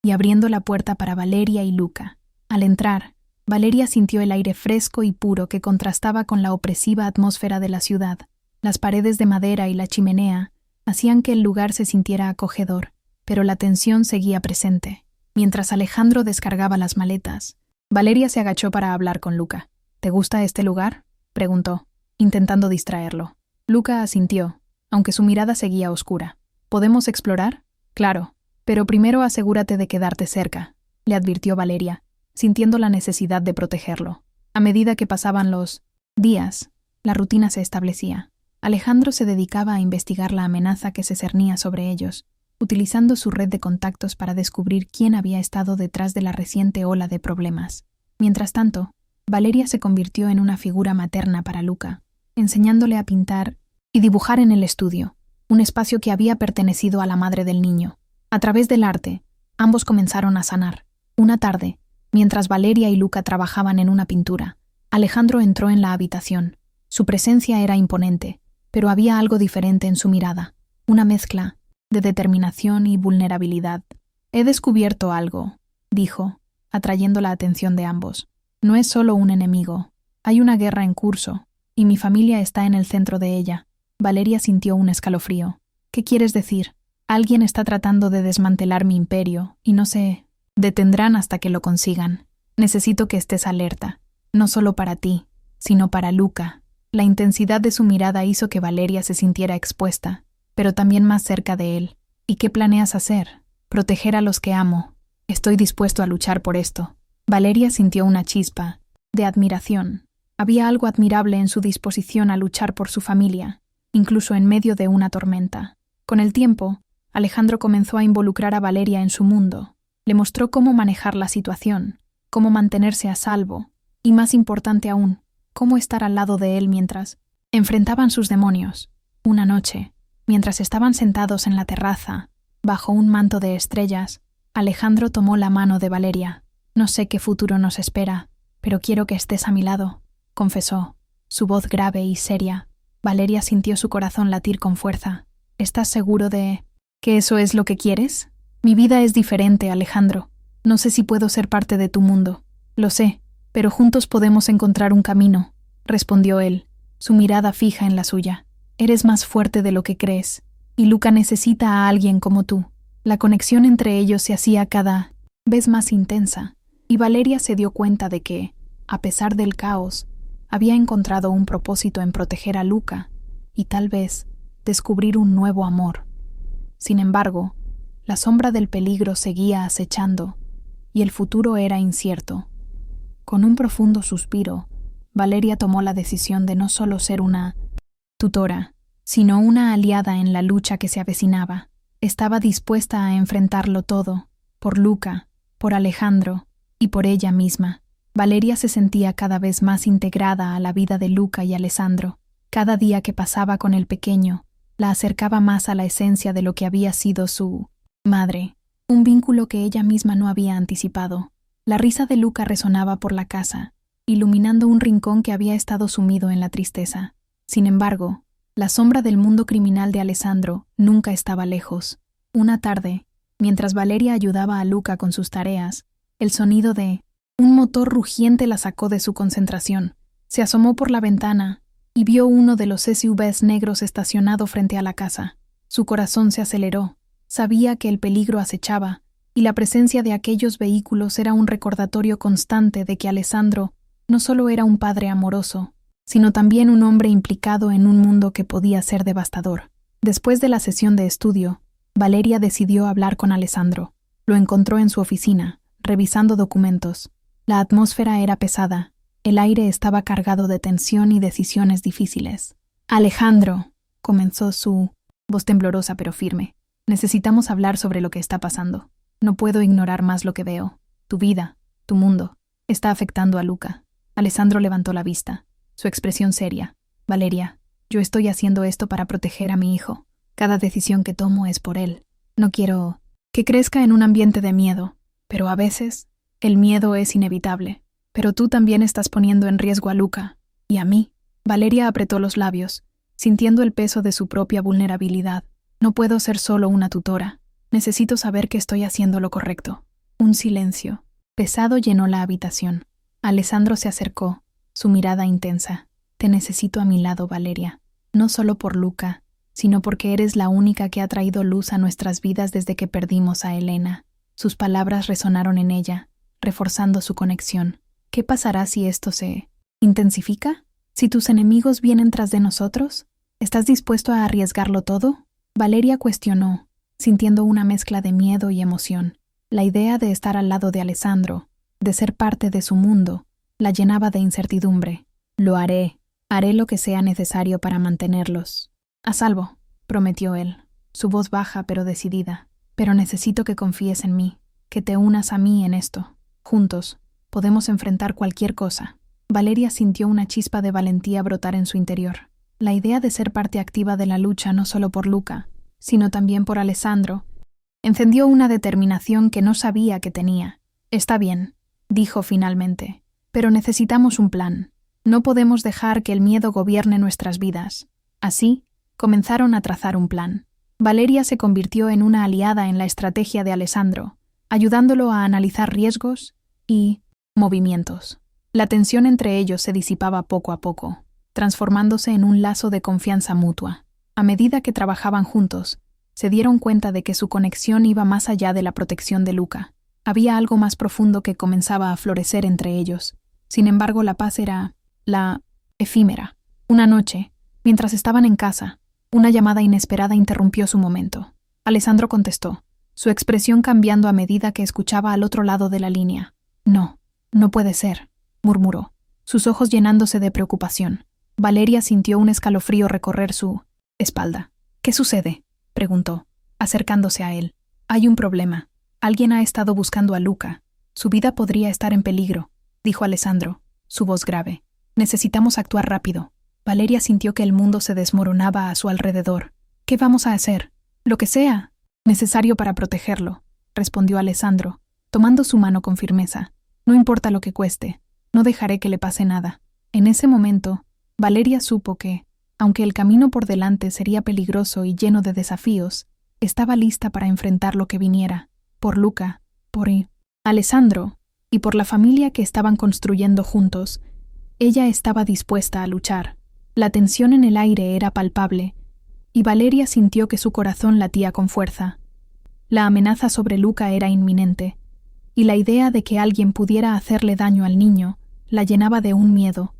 y abriendo la puerta para Valeria y Luca. Al entrar, Valeria sintió el aire fresco y puro que contrastaba con la opresiva atmósfera de la ciudad. Las paredes de madera y la chimenea hacían que el lugar se sintiera acogedor, pero la tensión seguía presente. Mientras Alejandro descargaba las maletas, Valeria se agachó para hablar con Luca. ¿Te gusta este lugar?, preguntó, intentando distraerlo. Luca asintió, aunque su mirada seguía oscura. ¿Podemos explorar? Claro, pero primero asegúrate de quedarte cerca, le advirtió Valeria, sintiendo la necesidad de protegerlo. A medida que pasaban los días, la rutina se establecía. Alejandro se dedicaba a investigar la amenaza que se cernía sobre ellos, utilizando su red de contactos para descubrir quién había estado detrás de la reciente ola de problemas. Mientras tanto, Valeria se convirtió en una figura materna para Luca, enseñándole a pintar y dibujar en el estudio, un espacio que había pertenecido a la madre del niño. A través del arte, ambos comenzaron a sanar. Una tarde, mientras Valeria y Luca trabajaban en una pintura, Alejandro entró en la habitación. Su presencia era imponente, pero había algo diferente en su mirada, una mezcla de determinación y vulnerabilidad. «He descubierto algo», dijo, atrayendo la atención de ambos. «No es solo un enemigo. Hay una guerra en curso, y mi familia está en el centro de ella». Valeria sintió un escalofrío. «¿Qué quieres decir? Alguien está tratando de desmantelar mi imperio, y no se detendrán hasta que lo consigan. Necesito que estés alerta, no solo para ti, sino para Luca». La intensidad de su mirada hizo que Valeria se sintiera expuesta, pero también más cerca de él. «¿Y qué planeas hacer?» «Proteger a los que amo. Estoy dispuesto a luchar por esto». Valeria sintió una chispa de admiración. Había algo admirable en su disposición a luchar por su familia, incluso en medio de una tormenta. Con el tiempo, Alejandro comenzó a involucrar a Valeria en su mundo. Le mostró cómo manejar la situación, cómo mantenerse a salvo, y más importante aún, cómo estar al lado de él mientras enfrentaban sus demonios. Una noche, mientras estaban sentados en la terraza, bajo un manto de estrellas, Alejandro tomó la mano de Valeria. «No sé qué futuro nos espera, pero quiero que estés a mi lado», confesó, su voz grave y seria. Valeria sintió su corazón latir con fuerza. «¿Estás seguro de que eso es lo que quieres?» «Mi vida es diferente, Alejandro. No sé si puedo ser parte de tu mundo. Lo sé, pero juntos podemos encontrar un camino», respondió él, su mirada fija en la suya. «Eres más fuerte de lo que crees, y Luca necesita a alguien como tú». La conexión entre ellos se hacía cada vez más intensa, y Valeria se dio cuenta de que, a pesar del caos, había encontrado un propósito en proteger a Luca y tal vez descubrir un nuevo amor. Sin embargo, la sombra del peligro seguía acechando y el futuro era incierto. Con un profundo suspiro, Valeria tomó la decisión de no solo ser una tutora, sino una aliada en la lucha que se avecinaba. Estaba dispuesta a enfrentarlo todo, por Luca, por Alejandro y por ella misma. Valeria se sentía cada vez más integrada a la vida de Luca y Alessandro. Cada día que pasaba con el pequeño la acercaba más a la esencia de lo que había sido su madre, un vínculo que ella misma no había anticipado. La risa de Luca resonaba por la casa, iluminando un rincón que había estado sumido en la tristeza. Sin embargo, la sombra del mundo criminal de Alessandro nunca estaba lejos. Una tarde, mientras Valeria ayudaba a Luca con sus tareas, el sonido de un motor rugiente la sacó de su concentración. Se asomó por la ventana y vio uno de los SUVs negros estacionado frente a la casa. Su corazón se aceleró. Sabía que el peligro acechaba, y la presencia de aquellos vehículos era un recordatorio constante de que Alessandro no solo era un padre amoroso, sino también un hombre implicado en un mundo que podía ser devastador. Después de la sesión de estudio, Valeria decidió hablar con Alessandro. Lo encontró en su oficina, revisando documentos. La atmósfera era pesada. El aire estaba cargado de tensión y decisiones difíciles. «Alejandro», comenzó su voz temblorosa pero firme, «necesitamos hablar sobre lo que está pasando. No puedo ignorar más lo que veo. Tu vida, tu mundo, está afectando a Luca». Alessandro levantó la vista, su expresión seria. «Valeria, yo estoy haciendo esto para proteger a mi hijo. Cada decisión que tomo es por él. No quiero que crezca en un ambiente de miedo, pero a veces el miedo es inevitable. Pero tú también estás poniendo en riesgo a Luca y a mí». Valeria apretó los labios, sintiendo el peso de su propia vulnerabilidad. «No puedo ser solo una tutora. Necesito saber que estoy haciendo lo correcto». Un silencio pesado llenó la habitación. Alessandro se acercó, su mirada intensa. «Te necesito a mi lado, Valeria. No solo por Luca, sino porque eres la única que ha traído luz a nuestras vidas desde que perdimos a Elena. Sus palabras resonaron en ella, reforzando su conexión. ¿Qué pasará si esto se intensifica? ¿Si tus enemigos vienen tras de nosotros? ¿Estás dispuesto a arriesgarlo todo? Valeria cuestionó, sintiendo una mezcla de miedo y emoción. La idea de estar al lado de Alessandro, de ser parte de su mundo, la llenaba de incertidumbre. Lo haré lo que sea necesario para mantenerlos a salvo, prometió él, su voz baja pero decidida. Pero necesito que confíes en mí, que te unas a mí en esto. Juntos, podemos enfrentar cualquier cosa. Valeria sintió una chispa de valentía brotar en su interior. La idea de ser parte activa de la lucha no solo por Luca, sino también por Alessandro, encendió una determinación que no sabía que tenía. Está bien, dijo finalmente, pero necesitamos un plan. No podemos dejar que el miedo gobierne nuestras vidas. Así, comenzaron a trazar un plan. Valeria se convirtió en una aliada en la estrategia de Alessandro, ayudándolo a analizar riesgos y movimientos. La tensión entre ellos se disipaba poco a poco, transformándose en un lazo de confianza mutua. A medida que trabajaban juntos, se dieron cuenta de que su conexión iba más allá de la protección de Luca. Había algo más profundo que comenzaba a florecer entre ellos. Sin embargo, la paz era efímera. Una noche, mientras estaban en casa, una llamada inesperada interrumpió su momento. Alessandro contestó, su expresión cambiando a medida que escuchaba al otro lado de la línea. No puede ser, murmuró, sus ojos llenándose de preocupación. Valeria sintió un escalofrío recorrer su espalda. ¿Qué sucede?, preguntó, acercándose a él. Hay un problema. Alguien ha estado buscando a Luca. Su vida podría estar en peligro, dijo Alessandro, su voz grave. Necesitamos actuar rápido. Valeria sintió que el mundo se desmoronaba a su alrededor. ¿Qué vamos a hacer? Lo que sea necesario para protegerlo, respondió Alessandro, tomando su mano con firmeza. No importa lo que cueste, no dejaré que le pase nada. En ese momento, Valeria supo que, aunque el camino por delante sería peligroso y lleno de desafíos, estaba lista para enfrentar lo que viniera, por Luca, por Alessandro y por la familia que estaban construyendo juntos. Ella estaba dispuesta a luchar. La tensión en el aire era palpable, y Valeria sintió que su corazón latía con fuerza. La amenaza sobre Luca era inminente, y la idea de que alguien pudiera hacerle daño al niño la llenaba de un miedo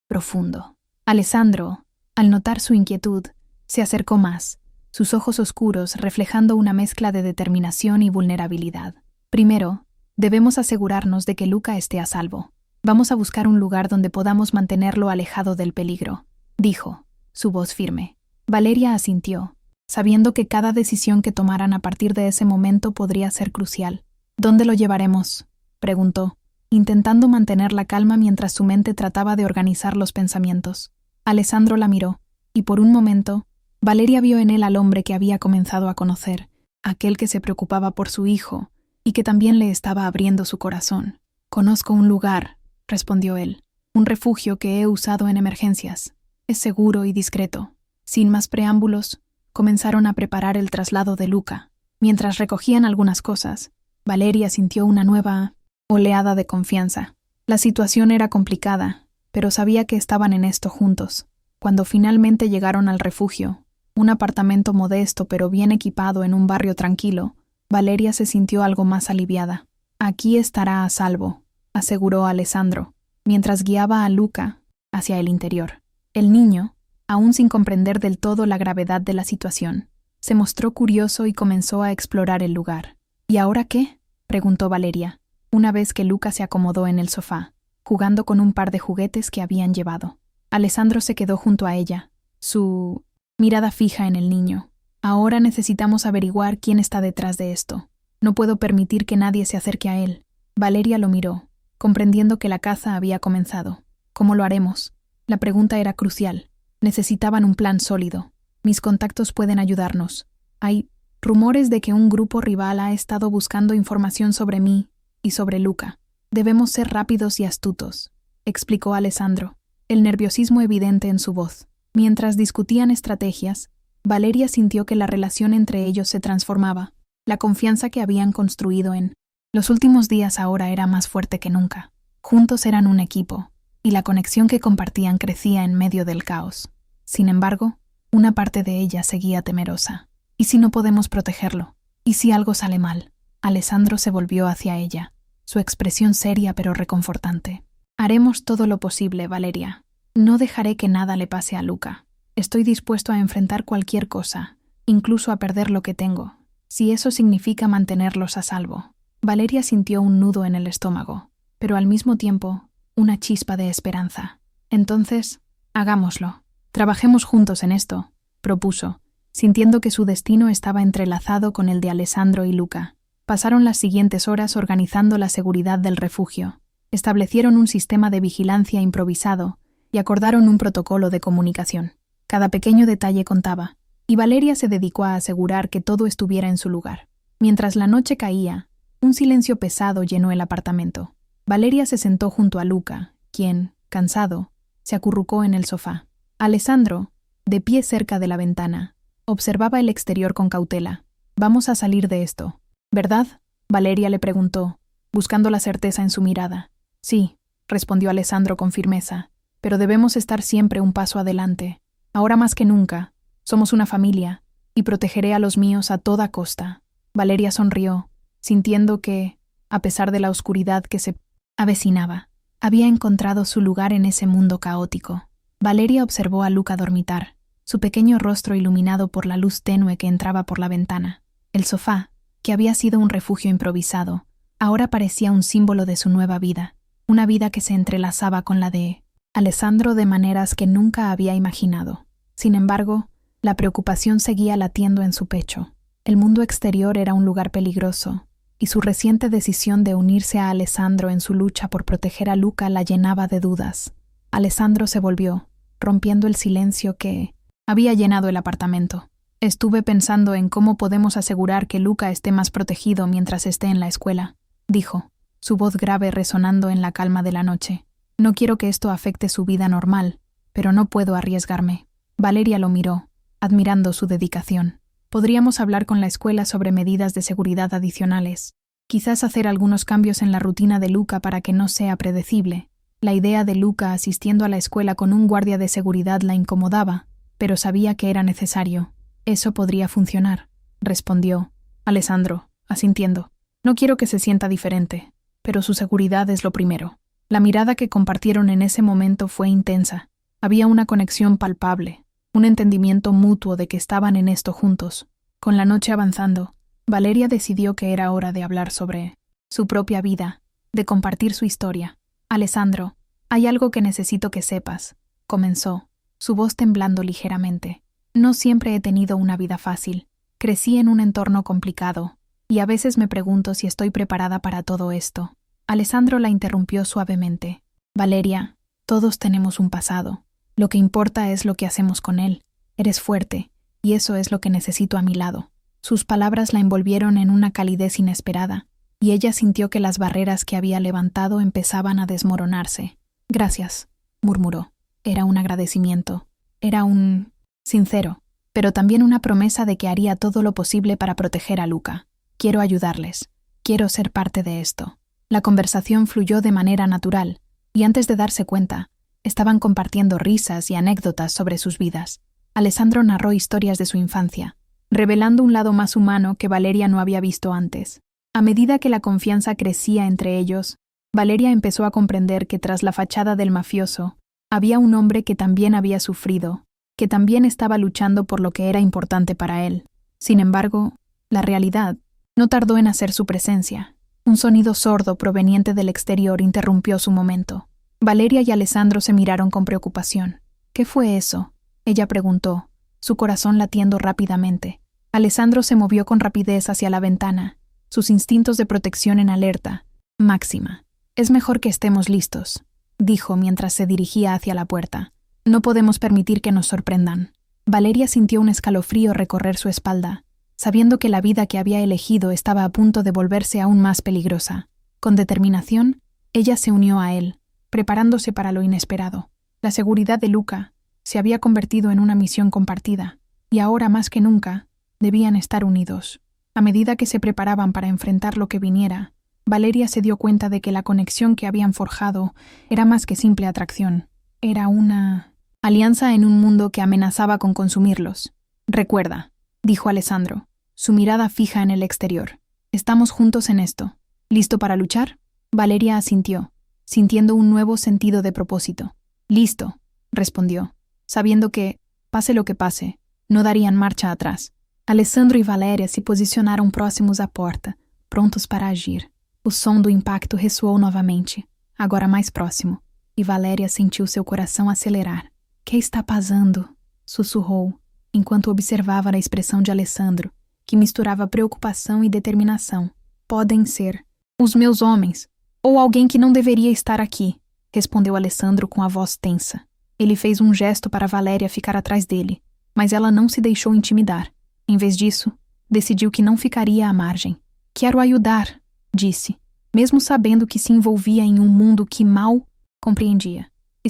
profundo. Alessandro, al notar su inquietud, se acercó más, sus ojos oscuros reflejando una mezcla de determinación y vulnerabilidad. Primero, debemos asegurarnos de que Luca esté a salvo. Vamos a buscar un lugar donde podamos mantenerlo alejado del peligro, dijo, su voz firme. Valeria asintió, sabiendo que cada decisión que tomaran a partir de ese momento podría ser crucial. ¿Dónde lo llevaremos?, preguntó, intentando mantener la calma mientras su mente trataba de organizar los pensamientos. Alessandro la miró, y por un momento, Valeria vio en él al hombre que había comenzado a conocer, aquel que se preocupaba por su hijo, y que también le estaba abriendo su corazón. «Conozco un lugar», respondió él, «un refugio que he usado en emergencias. Es seguro y discreto». Sin más preámbulos, comenzaron a preparar el traslado de Luca. Mientras recogían algunas cosas, Valeria sintió una nueva oleada de confianza. La situación era complicada, pero sabía que estaban en esto juntos. Cuando finalmente llegaron al refugio, un apartamento modesto pero bien equipado en un barrio tranquilo, Valeria se sintió algo más aliviada. «Aquí estará a salvo», aseguró Alessandro, mientras guiaba a Luca hacia el interior. El niño, aún sin comprender del todo la gravedad de la situación, se mostró curioso y comenzó a explorar el lugar. «¿Y ahora qué?», preguntó Valeria, una vez que Luca se acomodó en el sofá, jugando con un par de juguetes que habían llevado. Alessandro se quedó junto a ella, su mirada fija en el niño. «Ahora necesitamos averiguar quién está detrás de esto. No puedo permitir que nadie se acerque a él». Valeria lo miró, comprendiendo que la caza había comenzado. «¿Cómo lo haremos?». La pregunta era crucial. Necesitaban un plan sólido. «Mis contactos pueden ayudarnos. Hay rumores de que un grupo rival ha estado buscando información sobre mí y sobre Luca. Debemos ser rápidos y astutos», explicó Alessandro, el nerviosismo evidente en su voz. Mientras discutían estrategias, Valeria sintió que la relación entre ellos se transformaba. La confianza que habían construido en los últimos días ahora era más fuerte que nunca. Juntos eran un equipo, y la conexión que compartían crecía en medio del caos. Sin embargo, Una parte de ella seguía temerosa. ¿Y si no podemos protegerlo? ¿Y si algo sale mal? Alessandro se volvió hacia ella, su expresión seria pero reconfortante. Haremos todo lo posible, Valeria. No dejaré que nada le pase a Luca. Estoy dispuesto a enfrentar cualquier cosa, incluso a perder lo que tengo, si eso significa mantenerlos a salvo. Valeria sintió un nudo en el estómago, pero al mismo tiempo, una chispa de esperanza. Entonces, hagámoslo. Trabajemos juntos en esto, propuso, sintiendo que su destino estaba entrelazado con el de Alessandro y Luca. Pasaron las siguientes horas organizando la seguridad del refugio. Establecieron un sistema de vigilancia improvisado y acordaron un protocolo de comunicación. Cada pequeño detalle contaba, y Valeria se dedicó a asegurar que todo estuviera en su lugar. Mientras la noche caía, un silencio pesado llenó el apartamento. Valeria se sentó junto a Luca, quien, cansado, se acurrucó en el sofá. Alessandro, de pie cerca de la ventana, observaba el exterior con cautela. «Vamos a salir de esto, ¿verdad?», Valeria le preguntó, buscando la certeza en su mirada. «Sí», respondió Alessandro con firmeza, «pero debemos estar siempre un paso adelante. Ahora más que nunca, somos una familia, y protegeré a los míos a toda costa». Valeria sonrió, sintiendo que, a pesar de la oscuridad que se avecinaba, había encontrado su lugar en ese mundo caótico. Valeria observó a Luca dormitar, su pequeño rostro iluminado por la luz tenue que entraba por la ventana. El sofá, que había sido un refugio improvisado, ahora parecía un símbolo de su nueva vida, una vida que se entrelazaba con la de Alessandro de maneras que nunca había imaginado. Sin embargo, la preocupación seguía latiendo en su pecho. El mundo exterior era un lugar peligroso, y su reciente decisión de unirse a Alessandro en su lucha por proteger a Luca la llenaba de dudas. Alessandro se volvió, rompiendo el silencio que había llenado el apartamento. «Estuve pensando en cómo podemos asegurar que Luca esté más protegido mientras esté en la escuela», dijo, su voz grave resonando en la calma de la noche. «No quiero que esto afecte su vida normal, pero no puedo arriesgarme». Valeria lo miró, admirando su dedicación. «Podríamos hablar con la escuela sobre medidas de seguridad adicionales. Quizás hacer algunos cambios en la rutina de Luca para que no sea predecible». La idea de Luca asistiendo a la escuela con un guardia de seguridad la incomodaba, pero sabía que era necesario. «Eso podría funcionar», respondió Alessandro, asintiendo. «No quiero que se sienta diferente, pero su seguridad es lo primero». La mirada que compartieron en ese momento fue intensa. Había una conexión palpable, un entendimiento mutuo de que estaban en esto juntos. Con la noche avanzando, Valeria decidió que era hora de hablar sobre su propia vida, de compartir su historia. «Alessandro, hay algo que necesito que sepas», comenzó, su voz temblando ligeramente. «No siempre he tenido una vida fácil. Crecí en un entorno complicado, y a veces me pregunto si estoy preparada para todo esto». Alessandro la interrumpió suavemente. «Valeria, todos tenemos un pasado. Lo que importa es lo que hacemos con él. Eres fuerte, y eso es lo que necesito a mi lado». Sus palabras la envolvieron en una calidez inesperada, y ella sintió que las barreras que había levantado empezaban a desmoronarse. «Gracias», murmuró. Era un agradecimiento. Era un sincero, pero también una promesa de que haría todo lo posible para proteger a Luca. «Quiero ayudarles. Quiero ser parte de esto». La conversación fluyó de manera natural, y antes de darse cuenta, estaban compartiendo risas y anécdotas sobre sus vidas. Alessandro narró historias de su infancia, revelando un lado más humano que Valeria no había visto antes. A medida que la confianza crecía entre ellos, Valeria empezó a comprender que tras la fachada del mafioso, había un hombre que también había sufrido, que también estaba luchando por lo que era importante para él. Sin embargo, la realidad no tardó en hacer su presencia. Un sonido sordo proveniente del exterior interrumpió su momento. Valeria y Alessandro se miraron con preocupación. «¿Qué fue eso?», ella preguntó, su corazón latiendo rápidamente. Alessandro se movió con rapidez hacia la ventana, sus instintos de protección en alerta máxima. «Es mejor que estemos listos», dijo mientras se dirigía hacia la puerta. «No podemos permitir que nos sorprendan». Valeria sintió un escalofrío recorrer su espalda, sabiendo que la vida que había elegido estaba a punto de volverse aún más peligrosa. Con determinación, ella se unió a él, preparándose para lo inesperado. La seguridad de Luca se había convertido en una misión compartida, y ahora más que nunca, debían estar unidos. A medida que se preparaban para enfrentar lo que viniera, Valeria se dio cuenta de que la conexión que habían forjado era más que simple atracción. Era una alianza en un mundo que amenazaba con consumirlos. Recuerda, dijo Alessandro, su mirada fija en el exterior. Estamos juntos en esto. ¿Listo para luchar? Valeria asintió, sintiendo un nuevo sentido de propósito. Listo, respondió, sabiendo que, pase lo que pase, no darían marcha atrás. Alessandro e Valeria se posicionaram próximos à porta, prontos para agir. O som do impacto ressoou novamente, agora mais próximo, e Valeria sentiu seu coração acelerar. Que está passando? Sussurrou, enquanto observava a expressão de Alessandro, que misturava preocupação e determinação. Podem ser os meus homens, ou alguém que não deveria estar aqui, respondeu Alessandro com a voz tensa. Ele fez um gesto para Valeria ficar atrás dele, mas ela não se deixou intimidar. Em vez disso, decidiu que não ficaria à margem. Quero ajudar, disse, mesmo sabendo que se envolvia em um mundo que mal compreendia.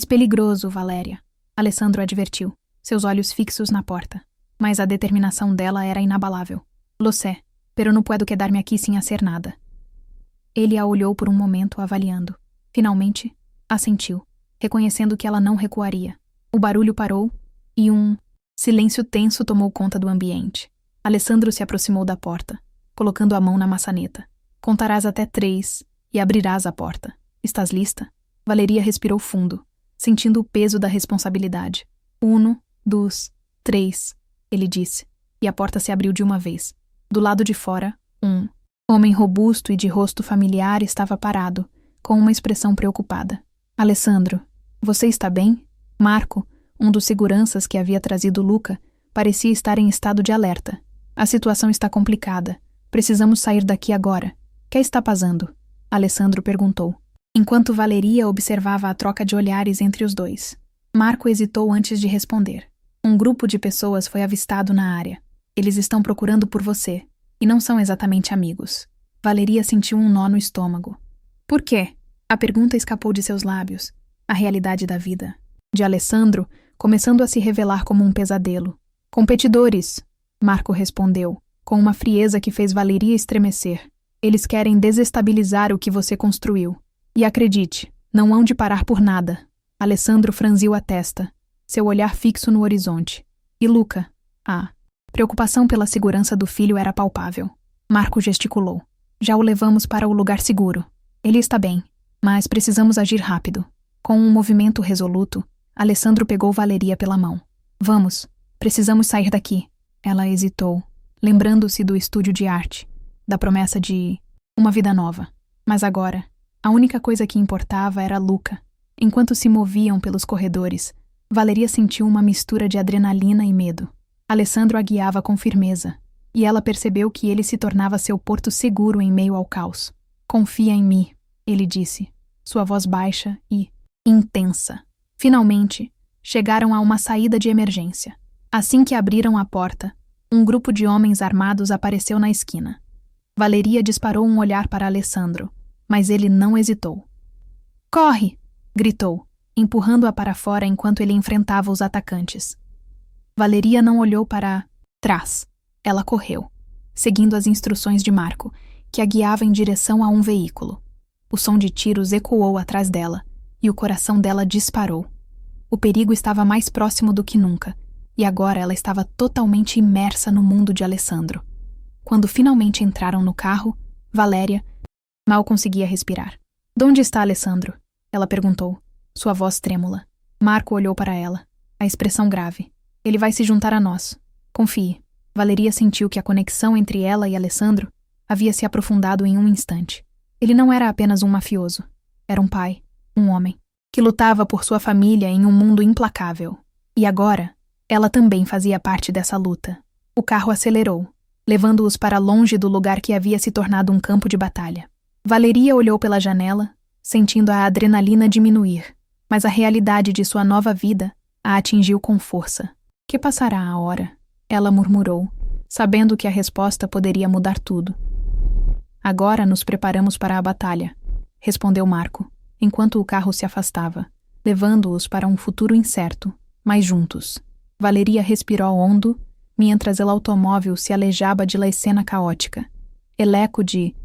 Peligroso, Valeria, Alessandro advertiu, seus olhos fixos na porta. Mas a determinação dela era inabalável. Lo sé, pero no puedo quedar-me aqui sem hacer nada. Ele a olhou por um momento, avaliando. Finalmente, assentiu, reconhecendo que ela não recuaria. O barulho parou e um silêncio tenso tomou conta do ambiente. Alessandro se aproximou da porta, colocando a mão na maçaneta. Contarás até 3 e abrirás a porta. Estás lista? Valeria respirou fundo, sentindo o peso da responsabilidade. 1, 2, 3, ele disse, e a porta se abriu de uma vez. Do lado de fora, um homem robusto e de rosto familiar estava parado, com uma expressão preocupada. Alessandro, você está bem? Marco, um dos seguranças que havia trazido Luca, parecia estar em estado de alerta. A situação está complicada. Precisamos sair daqui agora. Que está passando? Alessandro perguntou, enquanto Valeria observava a troca de olhares entre os dois. Marco hesitou antes de responder. Um grupo de pessoas foi avistado na área. Eles estão procurando por você, e não são exatamente amigos. Valeria sentiu um nó no estômago. Por quê? A pergunta escapou de seus lábios. A realidade da vida. De Alessandro, começando a se revelar como um pesadelo. Competidores, Marco respondeu, com uma frieza que fez Valeria estremecer. Eles querem desestabilizar o que você construiu. E acredite, não hão de parar por nada. Alessandro franziu a testa, seu olhar fixo no horizonte. E Luca? A preocupação pela segurança do filho era palpável. Marco gesticulou. Já o levamos para o lugar seguro. Ele está bem, mas precisamos agir rápido. Com um movimento resoluto, Alessandro pegou Valeria pela mão. Vamos, precisamos sair daqui. Ela hesitou, lembrando-se do estúdio de arte, da promessa de uma vida nova. Mas agora, a única coisa que importava era Luca. Enquanto se moviam pelos corredores, Valeria sentiu uma mistura de adrenalina e medo. Alessandro a guiava com firmeza, e ela percebeu que ele se tornava seu porto seguro em meio ao caos. Confia em mim, ele disse, sua voz baixa e intensa. Finalmente, chegaram a uma saída de emergência. Assim que abriram a porta, um grupo de homens armados apareceu na esquina. Valeria disparou um olhar para Alessandro, mas ele não hesitou. Corre! Gritou, empurrando-a para fora enquanto ele enfrentava os atacantes. Valeria não olhou para trás. Ela correu, seguindo as instruções de Marco, que a guiava em direção a um veículo. O som de tiros ecoou atrás dela, e o coração dela disparou. O perigo estava mais próximo do que nunca, e agora ela estava totalmente imersa no mundo de Alessandro. Quando finalmente entraram no carro, Valéria mal conseguia respirar. "Donde está Alessandro?" ela perguntou, sua voz trêmula. Marco olhou para ela, a expressão grave. "Ele vai se juntar a nós. Confie." Valeria sentiu que a conexão entre ela e Alessandro havia se aprofundado em um instante. Ele não era apenas um mafioso. Era um pai, um homem, que lutava por sua família em um mundo implacável. E agora, ela também fazia parte dessa luta. O carro acelerou, levando-os para longe do lugar que havia se tornado um campo de batalha. Valeria olhou pela janela, sentindo a adrenalina diminuir, mas a realidade de sua nova vida a atingiu com força. "Que passará a hora?" ela murmurou, sabendo que a resposta poderia mudar tudo. "Agora nos preparamos para a batalha", respondeu Marco, enquanto o carro se afastava, levando-os para um futuro incerto, mas juntos. Valeria respirou hondo, mientras el automóvel se alejaba de la escena caótica. El eco de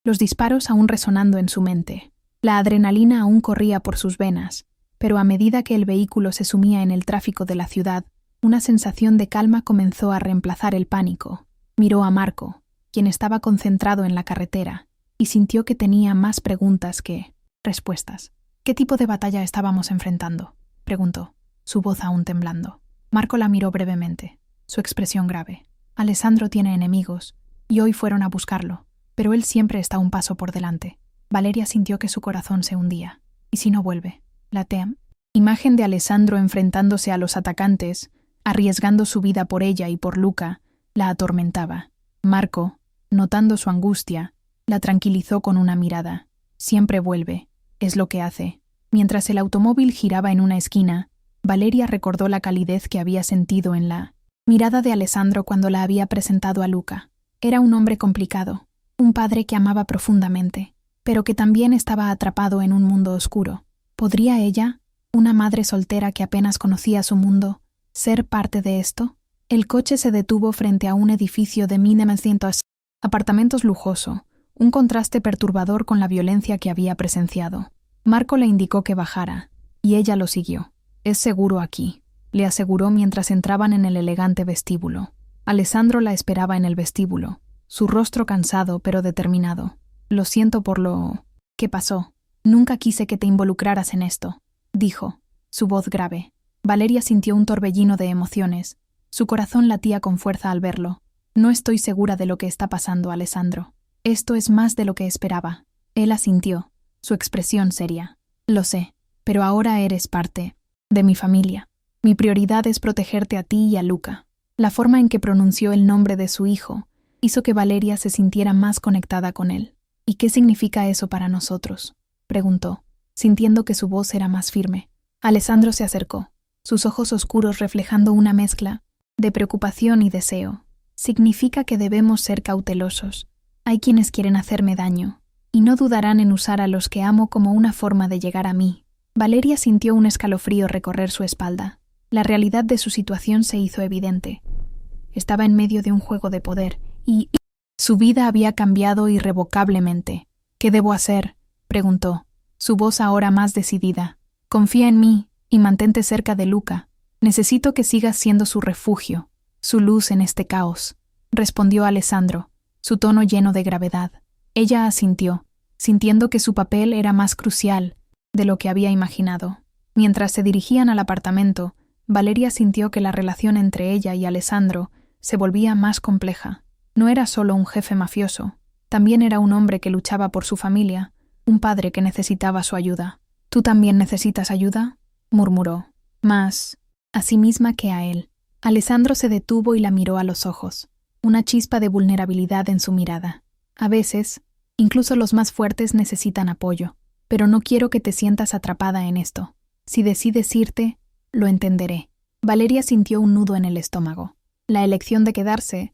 los disparos aún resonando en su mente. La adrenalina aún corría por sus venas, pero a medida que el vehículo se sumía en el tráfico de la ciudad, una sensación de calma comenzó a reemplazar el pánico. Miró a Marco, quien estaba concentrado en la carretera, y sintió que tenía más preguntas que respuestas. ¿Qué tipo de batalla estábamos enfrentando?, preguntó, su voz aún temblando. Marco la miró brevemente, su expresión grave. Alessandro tiene enemigos, y hoy fueron a buscarlo, pero él siempre está un paso por delante. Valeria sintió que su corazón se hundía. ¿Y si no vuelve? La imagen de Alessandro enfrentándose a los atacantes, arriesgando su vida por ella y por Luca, la atormentaba. Marco, notando su angustia, la tranquilizó con una mirada. Siempre vuelve, es lo que hace. Mientras el automóvil giraba en una esquina, Valeria recordó la calidez que había sentido en la mirada de Alessandro cuando la había presentado a Luca. Era un hombre complicado, un padre que amaba profundamente, pero que también estaba atrapado en un mundo oscuro. ¿Podría ella, una madre soltera que apenas conocía su mundo, ser parte de esto? El coche se detuvo frente a un edificio de 1900 apartamentos lujoso, un contraste perturbador con la violencia que había presenciado. Marco le indicó que bajara, y ella lo siguió. «Es seguro aquí», le aseguró mientras entraban en el elegante vestíbulo. Alessandro la esperaba en el vestíbulo, su rostro cansado pero determinado. «Lo siento por lo que pasó. Nunca quise que te involucraras en esto», dijo, su voz grave. Valeria sintió un torbellino de emociones. Su corazón latía con fuerza al verlo. «No estoy segura de lo que está pasando, Alessandro. Esto es más de lo que esperaba». Él asintió, su expresión seria. «Lo sé, pero ahora eres parte de mi familia. Mi prioridad es protegerte a ti y a Luca». La forma en que pronunció el nombre de su hijo hizo que Valeria se sintiera más conectada con él. «¿Y qué significa eso para nosotros?», preguntó, sintiendo que su voz era más firme. Alessandro se acercó, sus ojos oscuros reflejando una mezcla de preocupación y deseo. «Significa que debemos ser cautelosos. Hay quienes quieren hacerme daño, y no dudarán en usar a los que amo como una forma de llegar a mí». Valeria sintió un escalofrío recorrer su espalda. La realidad de su situación se hizo evidente. Estaba en medio de un juego de poder, y su vida había cambiado irrevocablemente. «¿Qué debo hacer?», preguntó, su voz ahora más decidida. «Confía en mí y mantente cerca de Luca. Necesito que sigas siendo su refugio, su luz en este caos», respondió Alessandro, su tono lleno de gravedad. Ella asintió, sintiendo que su papel era más crucial de lo que había imaginado. Mientras se dirigían al apartamento, Valeria sintió que la relación entre ella y Alessandro se volvía más compleja. No era solo un jefe mafioso, también era un hombre que luchaba por su familia, un padre que necesitaba su ayuda. «¿Tú también necesitas ayuda?», murmuró, más a sí misma que a él. Alessandro se detuvo y la miró a los ojos, una chispa de vulnerabilidad en su mirada. «A veces, incluso los más fuertes necesitan apoyo, pero no quiero que te sientas atrapada en esto. Si decides irte, lo entenderé». Valeria sintió un nudo en el estómago. La elección de quedarse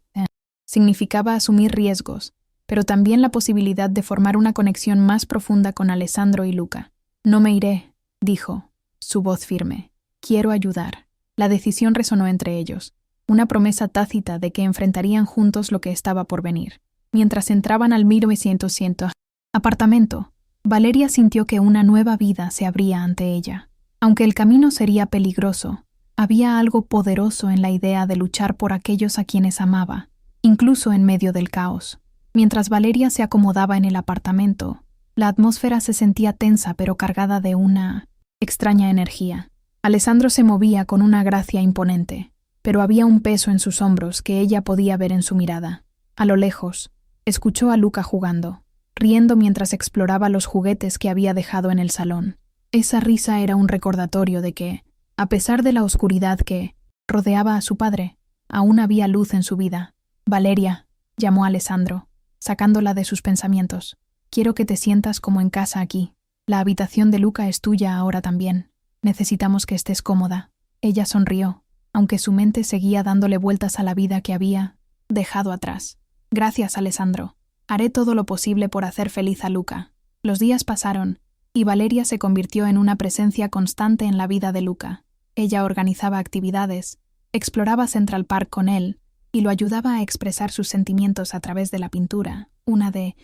significaba asumir riesgos, pero también la posibilidad de formar una conexión más profunda con Alessandro y Luca. «No me iré», dijo, su voz firme. «Quiero ayudar». La decisión resonó entre ellos, una promesa tácita de que enfrentarían juntos lo que estaba por venir. Mientras entraban al 1900 apartamento, Valeria sintió que una nueva vida se abría ante ella. Aunque el camino sería peligroso, había algo poderoso en la idea de luchar por aquellos a quienes amaba, incluso en medio del caos. Mientras Valeria se acomodaba en el apartamento, la atmósfera se sentía tensa pero cargada de una extraña energía. Alessandro se movía con una gracia imponente, pero había un peso en sus hombros que ella podía ver en su mirada. A lo lejos, escuchó a Luca jugando, riendo mientras exploraba los juguetes que había dejado en el salón. Esa risa era un recordatorio de que, a pesar de la oscuridad que rodeaba a su padre, aún había luz en su vida. «Valeria», llamó Alessandro, sacándola de sus pensamientos. «Quiero que te sientas como en casa aquí. La habitación de Luca es tuya ahora también. Necesitamos que estés cómoda». Ella sonrió, aunque su mente seguía dándole vueltas a la vida que había dejado atrás. «Gracias, Alessandro. Haré todo lo posible por hacer feliz a Luca». Los días pasaron, y Valeria se convirtió en una presencia constante en la vida de Luca. Ella organizaba actividades, exploraba Central Park con él, y lo ayudaba a expresar sus sentimientos a través de la pintura, una de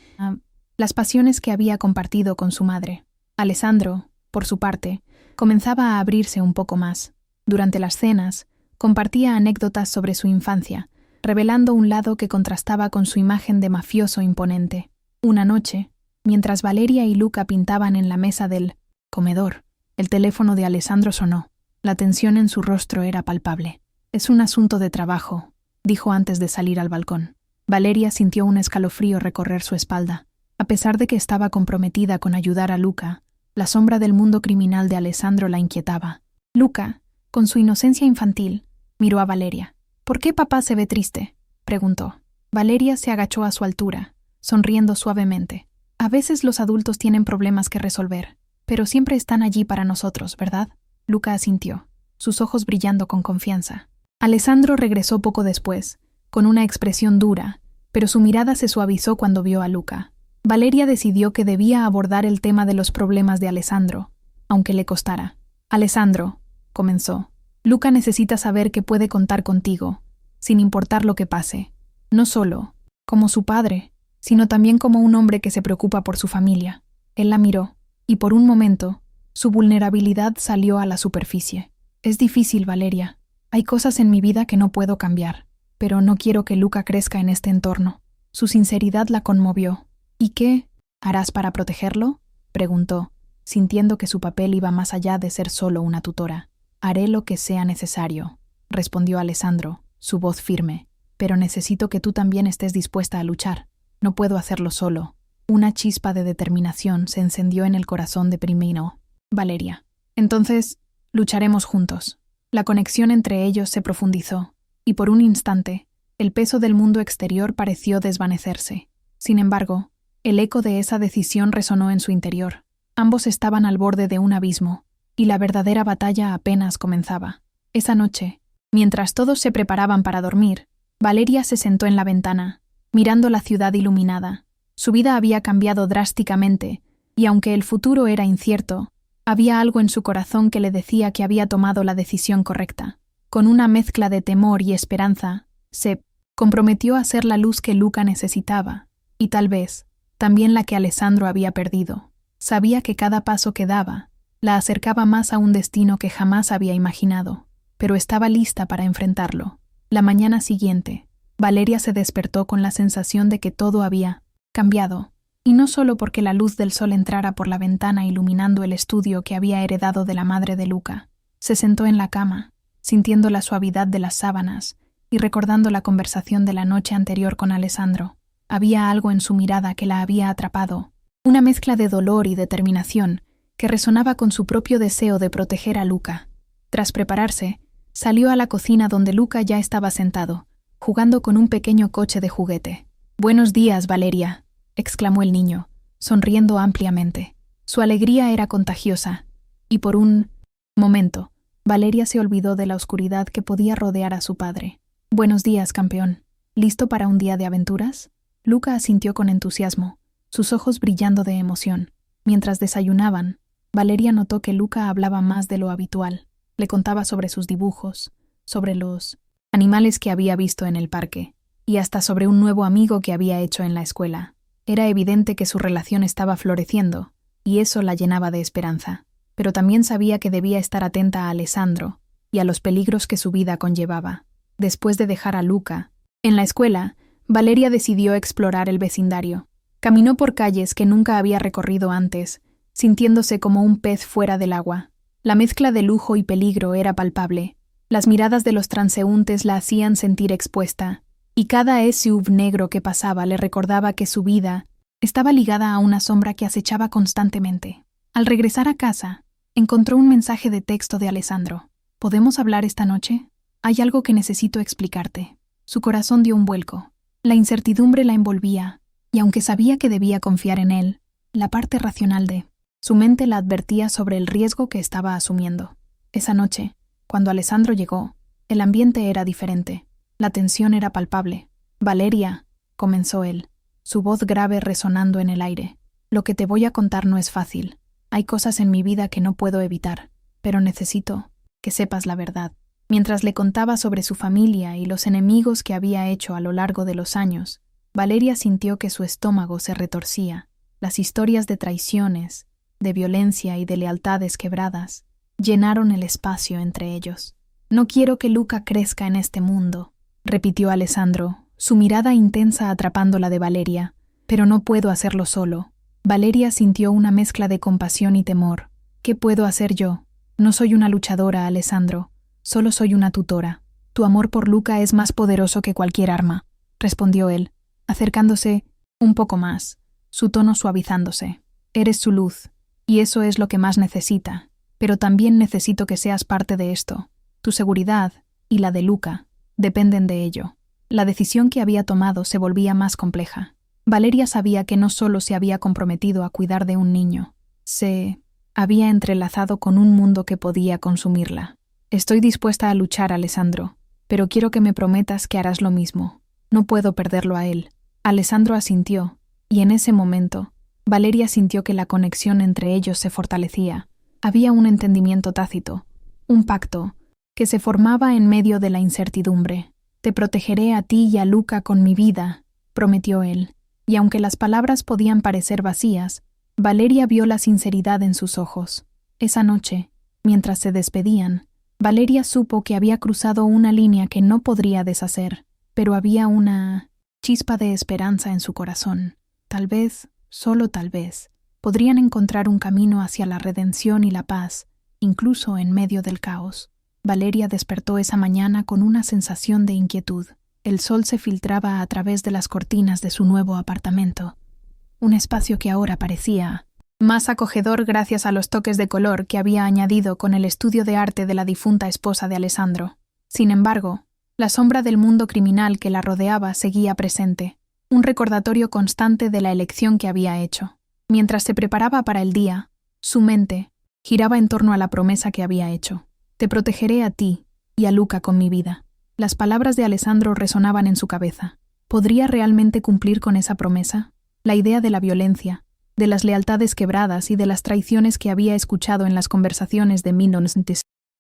las pasiones que había compartido con su madre. Alessandro, por su parte, comenzaba a abrirse un poco más. Durante las cenas, compartía anécdotas sobre su infancia, revelando un lado que contrastaba con su imagen de mafioso imponente. Una noche, mientras Valeria y Luca pintaban en la mesa del comedor, el teléfono de Alessandro sonó. La tensión en su rostro era palpable. «Es un asunto de trabajo», dijo antes de salir al balcón. Valeria sintió un escalofrío recorrer su espalda. A pesar de que estaba comprometida con ayudar a Luca, la sombra del mundo criminal de Alessandro la inquietaba. Luca, con su inocencia infantil, miró a Valeria. «¿Por qué papá se ve triste?», preguntó. Valeria se agachó a su altura, sonriendo suavemente. «A veces los adultos tienen problemas que resolver, pero siempre están allí para nosotros, ¿verdad?». Luca asintió, sus ojos brillando con confianza. Alessandro regresó poco después, con una expresión dura, pero su mirada se suavizó cuando vio a Luca. Valeria decidió que debía abordar el tema de los problemas de Alessandro, aunque le costara. «Alessandro», comenzó, «Luca necesita saber que puede contar contigo, sin importar lo que pase, no solo como su padre, sino también como un hombre que se preocupa por su familia». Él la miró, y por un momento, su vulnerabilidad salió a la superficie. «Es difícil, Valeria. Hay cosas en mi vida que no puedo cambiar, pero no quiero que Luca crezca en este entorno». Su sinceridad la conmovió. «¿Y qué harás para protegerlo?», preguntó, sintiendo que su papel iba más allá de ser solo una tutora. «Haré lo que sea necesario», respondió Alessandro, su voz firme, «pero necesito que tú también estés dispuesta a luchar. No puedo hacerlo solo». Una chispa de determinación se encendió en el corazón de Primino. «Valeria, entonces lucharemos juntos». La conexión entre ellos se profundizó, y por un instante, el peso del mundo exterior pareció desvanecerse. Sin embargo, el eco de esa decisión resonó en su interior. Ambos estaban al borde de un abismo, y la verdadera batalla apenas comenzaba. Esa noche, mientras todos se preparaban para dormir, Valeria se sentó en la ventana, mirando la ciudad iluminada. Su vida había cambiado drásticamente, y aunque el futuro era incierto, había algo en su corazón que le decía que había tomado la decisión correcta. Con una mezcla de temor y esperanza, se comprometió a ser la luz que Luca necesitaba, y tal vez, también la que Alessandro había perdido. Sabía que cada paso que daba la acercaba más a un destino que jamás había imaginado, pero estaba lista para enfrentarlo. La mañana siguiente, Valeria se despertó con la sensación de que todo había cambiado, y no solo porque la luz del sol entrara por la ventana iluminando el estudio que había heredado de la madre de Luca. Se sentó en la cama, sintiendo la suavidad de las sábanas y recordando la conversación de la noche anterior con Alessandro. Había algo en su mirada que la había atrapado, una mezcla de dolor y determinación que resonaba con su propio deseo de proteger a Luca. Tras prepararse, salió a la cocina donde Luca ya estaba sentado, jugando con un pequeño coche de juguete. «Buenos días, Valeria», exclamó el niño, sonriendo ampliamente. Su alegría era contagiosa, y por un momento, Valeria se olvidó de la oscuridad que podía rodear a su padre. «Buenos días, campeón. ¿Listo para un día de aventuras?». Luca asintió con entusiasmo, sus ojos brillando de emoción. Mientras desayunaban, Valeria notó que Luca hablaba más de lo habitual. Le contaba sobre sus dibujos, sobre los animales que había visto en el parque, y hasta sobre un nuevo amigo que había hecho en la escuela. Era evidente que su relación estaba floreciendo, y eso la llenaba de esperanza. Pero también sabía que debía estar atenta a Alessandro y a los peligros que su vida conllevaba. Después de dejar a Luca en la escuela, Valeria decidió explorar el vecindario. Caminó por calles que nunca había recorrido antes, sintiéndose como un pez fuera del agua. La mezcla de lujo y peligro era palpable. Las miradas de los transeúntes la hacían sentir expuesta, y cada SUV negro que pasaba le recordaba que su vida estaba ligada a una sombra que acechaba constantemente. Al regresar a casa, encontró un mensaje de texto de Alessandro. «¿Podemos hablar esta noche? Hay algo que necesito explicarte». Su corazón dio un vuelco. La incertidumbre la envolvía, y aunque sabía que debía confiar en él, la parte racional de su mente la advertía sobre el riesgo que estaba asumiendo. Esa noche, cuando Alessandro llegó, el ambiente era diferente. La tensión era palpable. «Valeria», comenzó él, su voz grave resonando en el aire, «lo que te voy a contar no es fácil. Hay cosas en mi vida que no puedo evitar, pero necesito que sepas la verdad». Mientras le contaba sobre su familia y los enemigos que había hecho a lo largo de los años, Valeria sintió que su estómago se retorcía. Las historias de traiciones, de violencia y de lealtades quebradas llenaron el espacio entre ellos. «No quiero que Luca crezca en este mundo», repitió Alessandro, su mirada intensa atrapando la de Valeria. «Pero no puedo hacerlo solo». Valeria sintió una mezcla de compasión y temor. «¿Qué puedo hacer yo? No soy una luchadora, Alessandro. Solo soy una tutora. Tu amor por Luca es más poderoso que cualquier arma», respondió él, acercándose un poco más, su tono suavizándose. «Eres su luz, y eso es lo que más necesita. Pero también necesito que seas parte de esto. Tu seguridad y la de Luca dependen de ello». La decisión que había tomado se volvía más compleja. Valeria sabía que no solo se había comprometido a cuidar de un niño, se había entrelazado con un mundo que podía consumirla. «Estoy dispuesta a luchar, Alessandro, pero quiero que me prometas que harás lo mismo. No puedo perderlo a él». Alessandro asintió, y en ese momento, Valeria sintió que la conexión entre ellos se fortalecía. Había un entendimiento tácito, un pacto, que se formaba en medio de la incertidumbre. «Te protegeré a ti y a Luca con mi vida», prometió él, y aunque las palabras podían parecer vacías, Valeria vio la sinceridad en sus ojos. Esa noche, mientras se despedían, Valeria supo que había cruzado una línea que no podría deshacer, pero había una chispa de esperanza en su corazón. Tal vez, solo tal vez, podrían encontrar un camino hacia la redención y la paz, incluso en medio del caos. Valeria despertó esa mañana con una sensación de inquietud. El sol se filtraba a través de las cortinas de su nuevo apartamento, un espacio que ahora parecía más acogedor gracias a los toques de color que había añadido con el estudio de arte de la difunta esposa de Alessandro. Sin embargo, la sombra del mundo criminal que la rodeaba seguía presente, un recordatorio constante de la elección que había hecho. Mientras se preparaba para el día, su mente giraba en torno a la promesa que había hecho. «Te protegeré a ti y a Luca con mi vida». Las palabras de Alessandro resonaban en su cabeza. ¿Podría realmente cumplir con esa promesa? La idea de la violencia, de las lealtades quebradas y de las traiciones que había escuchado en las conversaciones de Minons.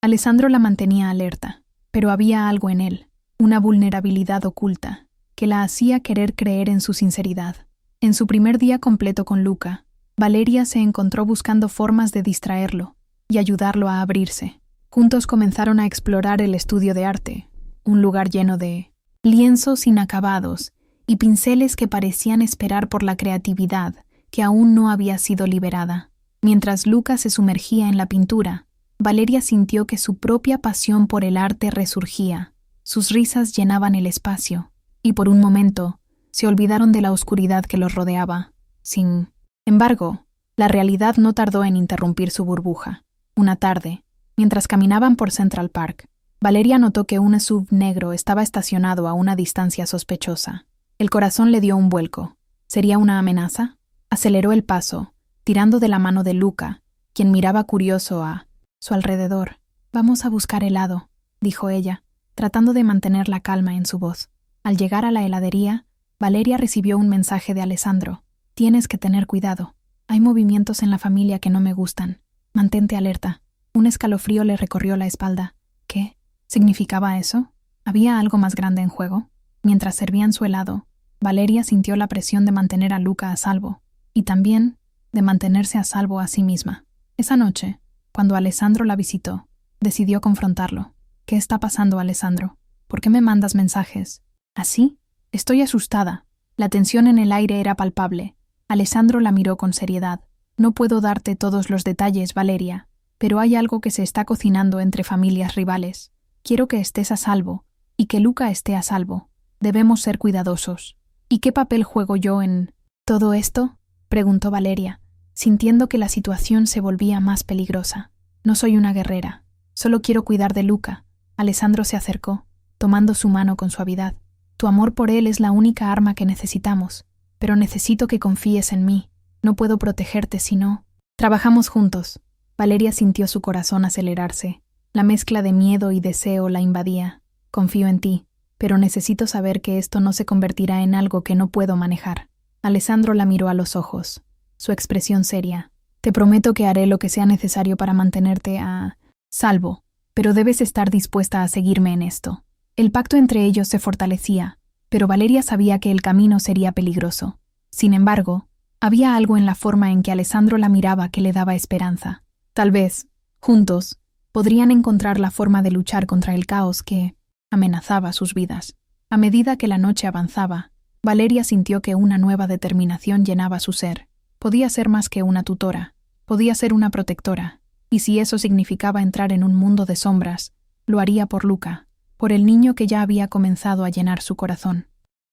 Alessandro la mantenía alerta, pero había algo en él, una vulnerabilidad oculta, que la hacía querer creer en su sinceridad. En su primer día completo con Luca, Valeria se encontró buscando formas de distraerlo y ayudarlo a abrirse. Juntos comenzaron a explorar el estudio de arte, un lugar lleno de lienzos inacabados y pinceles que parecían esperar por la creatividad que aún no había sido liberada. Mientras Luca se sumergía en la pintura, Valeria sintió que su propia pasión por el arte resurgía. Sus risas llenaban el espacio, y por un momento se olvidaron de la oscuridad que los rodeaba. Sin embargo, la realidad no tardó en interrumpir su burbuja. Una tarde, mientras caminaban por Central Park, Valeria notó que un SUV negro estaba estacionado a una distancia sospechosa. El corazón le dio un vuelco. ¿Sería una amenaza? Aceleró el paso, tirando de la mano de Luca, quien miraba curioso a su alrededor. «Vamos a buscar helado», dijo ella, tratando de mantener la calma en su voz. Al llegar a la heladería, Valeria recibió un mensaje de Alessandro. «Tienes que tener cuidado. Hay movimientos en la familia que no me gustan. Mantente alerta». Un escalofrío le recorrió la espalda. ¿Qué significaba eso? ¿Había algo más grande en juego? Mientras servían su helado, Valeria sintió la presión de mantener a Luca a salvo, y también de mantenerse a salvo a sí misma. Esa noche, cuando Alessandro la visitó, decidió confrontarlo. «¿Qué está pasando, Alessandro? ¿Por qué me mandas mensajes así?» «Estoy asustada». La tensión en el aire era palpable. Alessandro la miró con seriedad. «No puedo darte todos los detalles, Valeria, pero hay algo que se está cocinando entre familias rivales. Quiero que estés a salvo, y que Luca esté a salvo. Debemos ser cuidadosos». «¿Y qué papel juego yo en todo esto?», preguntó Valeria, sintiendo que la situación se volvía más peligrosa. «No soy una guerrera. Solo quiero cuidar de Luca». Alessandro se acercó, tomando su mano con suavidad. «Tu amor por él es la única arma que necesitamos, pero necesito que confíes en mí. No puedo protegerte si no. Trabajamos juntos». Valeria sintió su corazón acelerarse. La mezcla de miedo y deseo la invadía. «Confío en ti, pero necesito saber que esto no se convertirá en algo que no puedo manejar». Alessandro la miró a los ojos, su expresión seria. «Te prometo que haré lo que sea necesario para mantenerte a salvo, pero debes estar dispuesta a seguirme en esto». El pacto entre ellos se fortalecía, pero Valeria sabía que el camino sería peligroso. Sin embargo, había algo en la forma en que Alessandro la miraba que le daba esperanza. Tal vez, juntos, Podrían encontrar la forma de luchar contra el caos que amenazaba sus vidas. A medida que la noche avanzaba, Valeria sintió que una nueva determinación llenaba su ser. Podía ser más que una tutora, podía ser una protectora, y si eso significaba entrar en un mundo de sombras, lo haría por Luca, por el niño que ya había comenzado a llenar su corazón.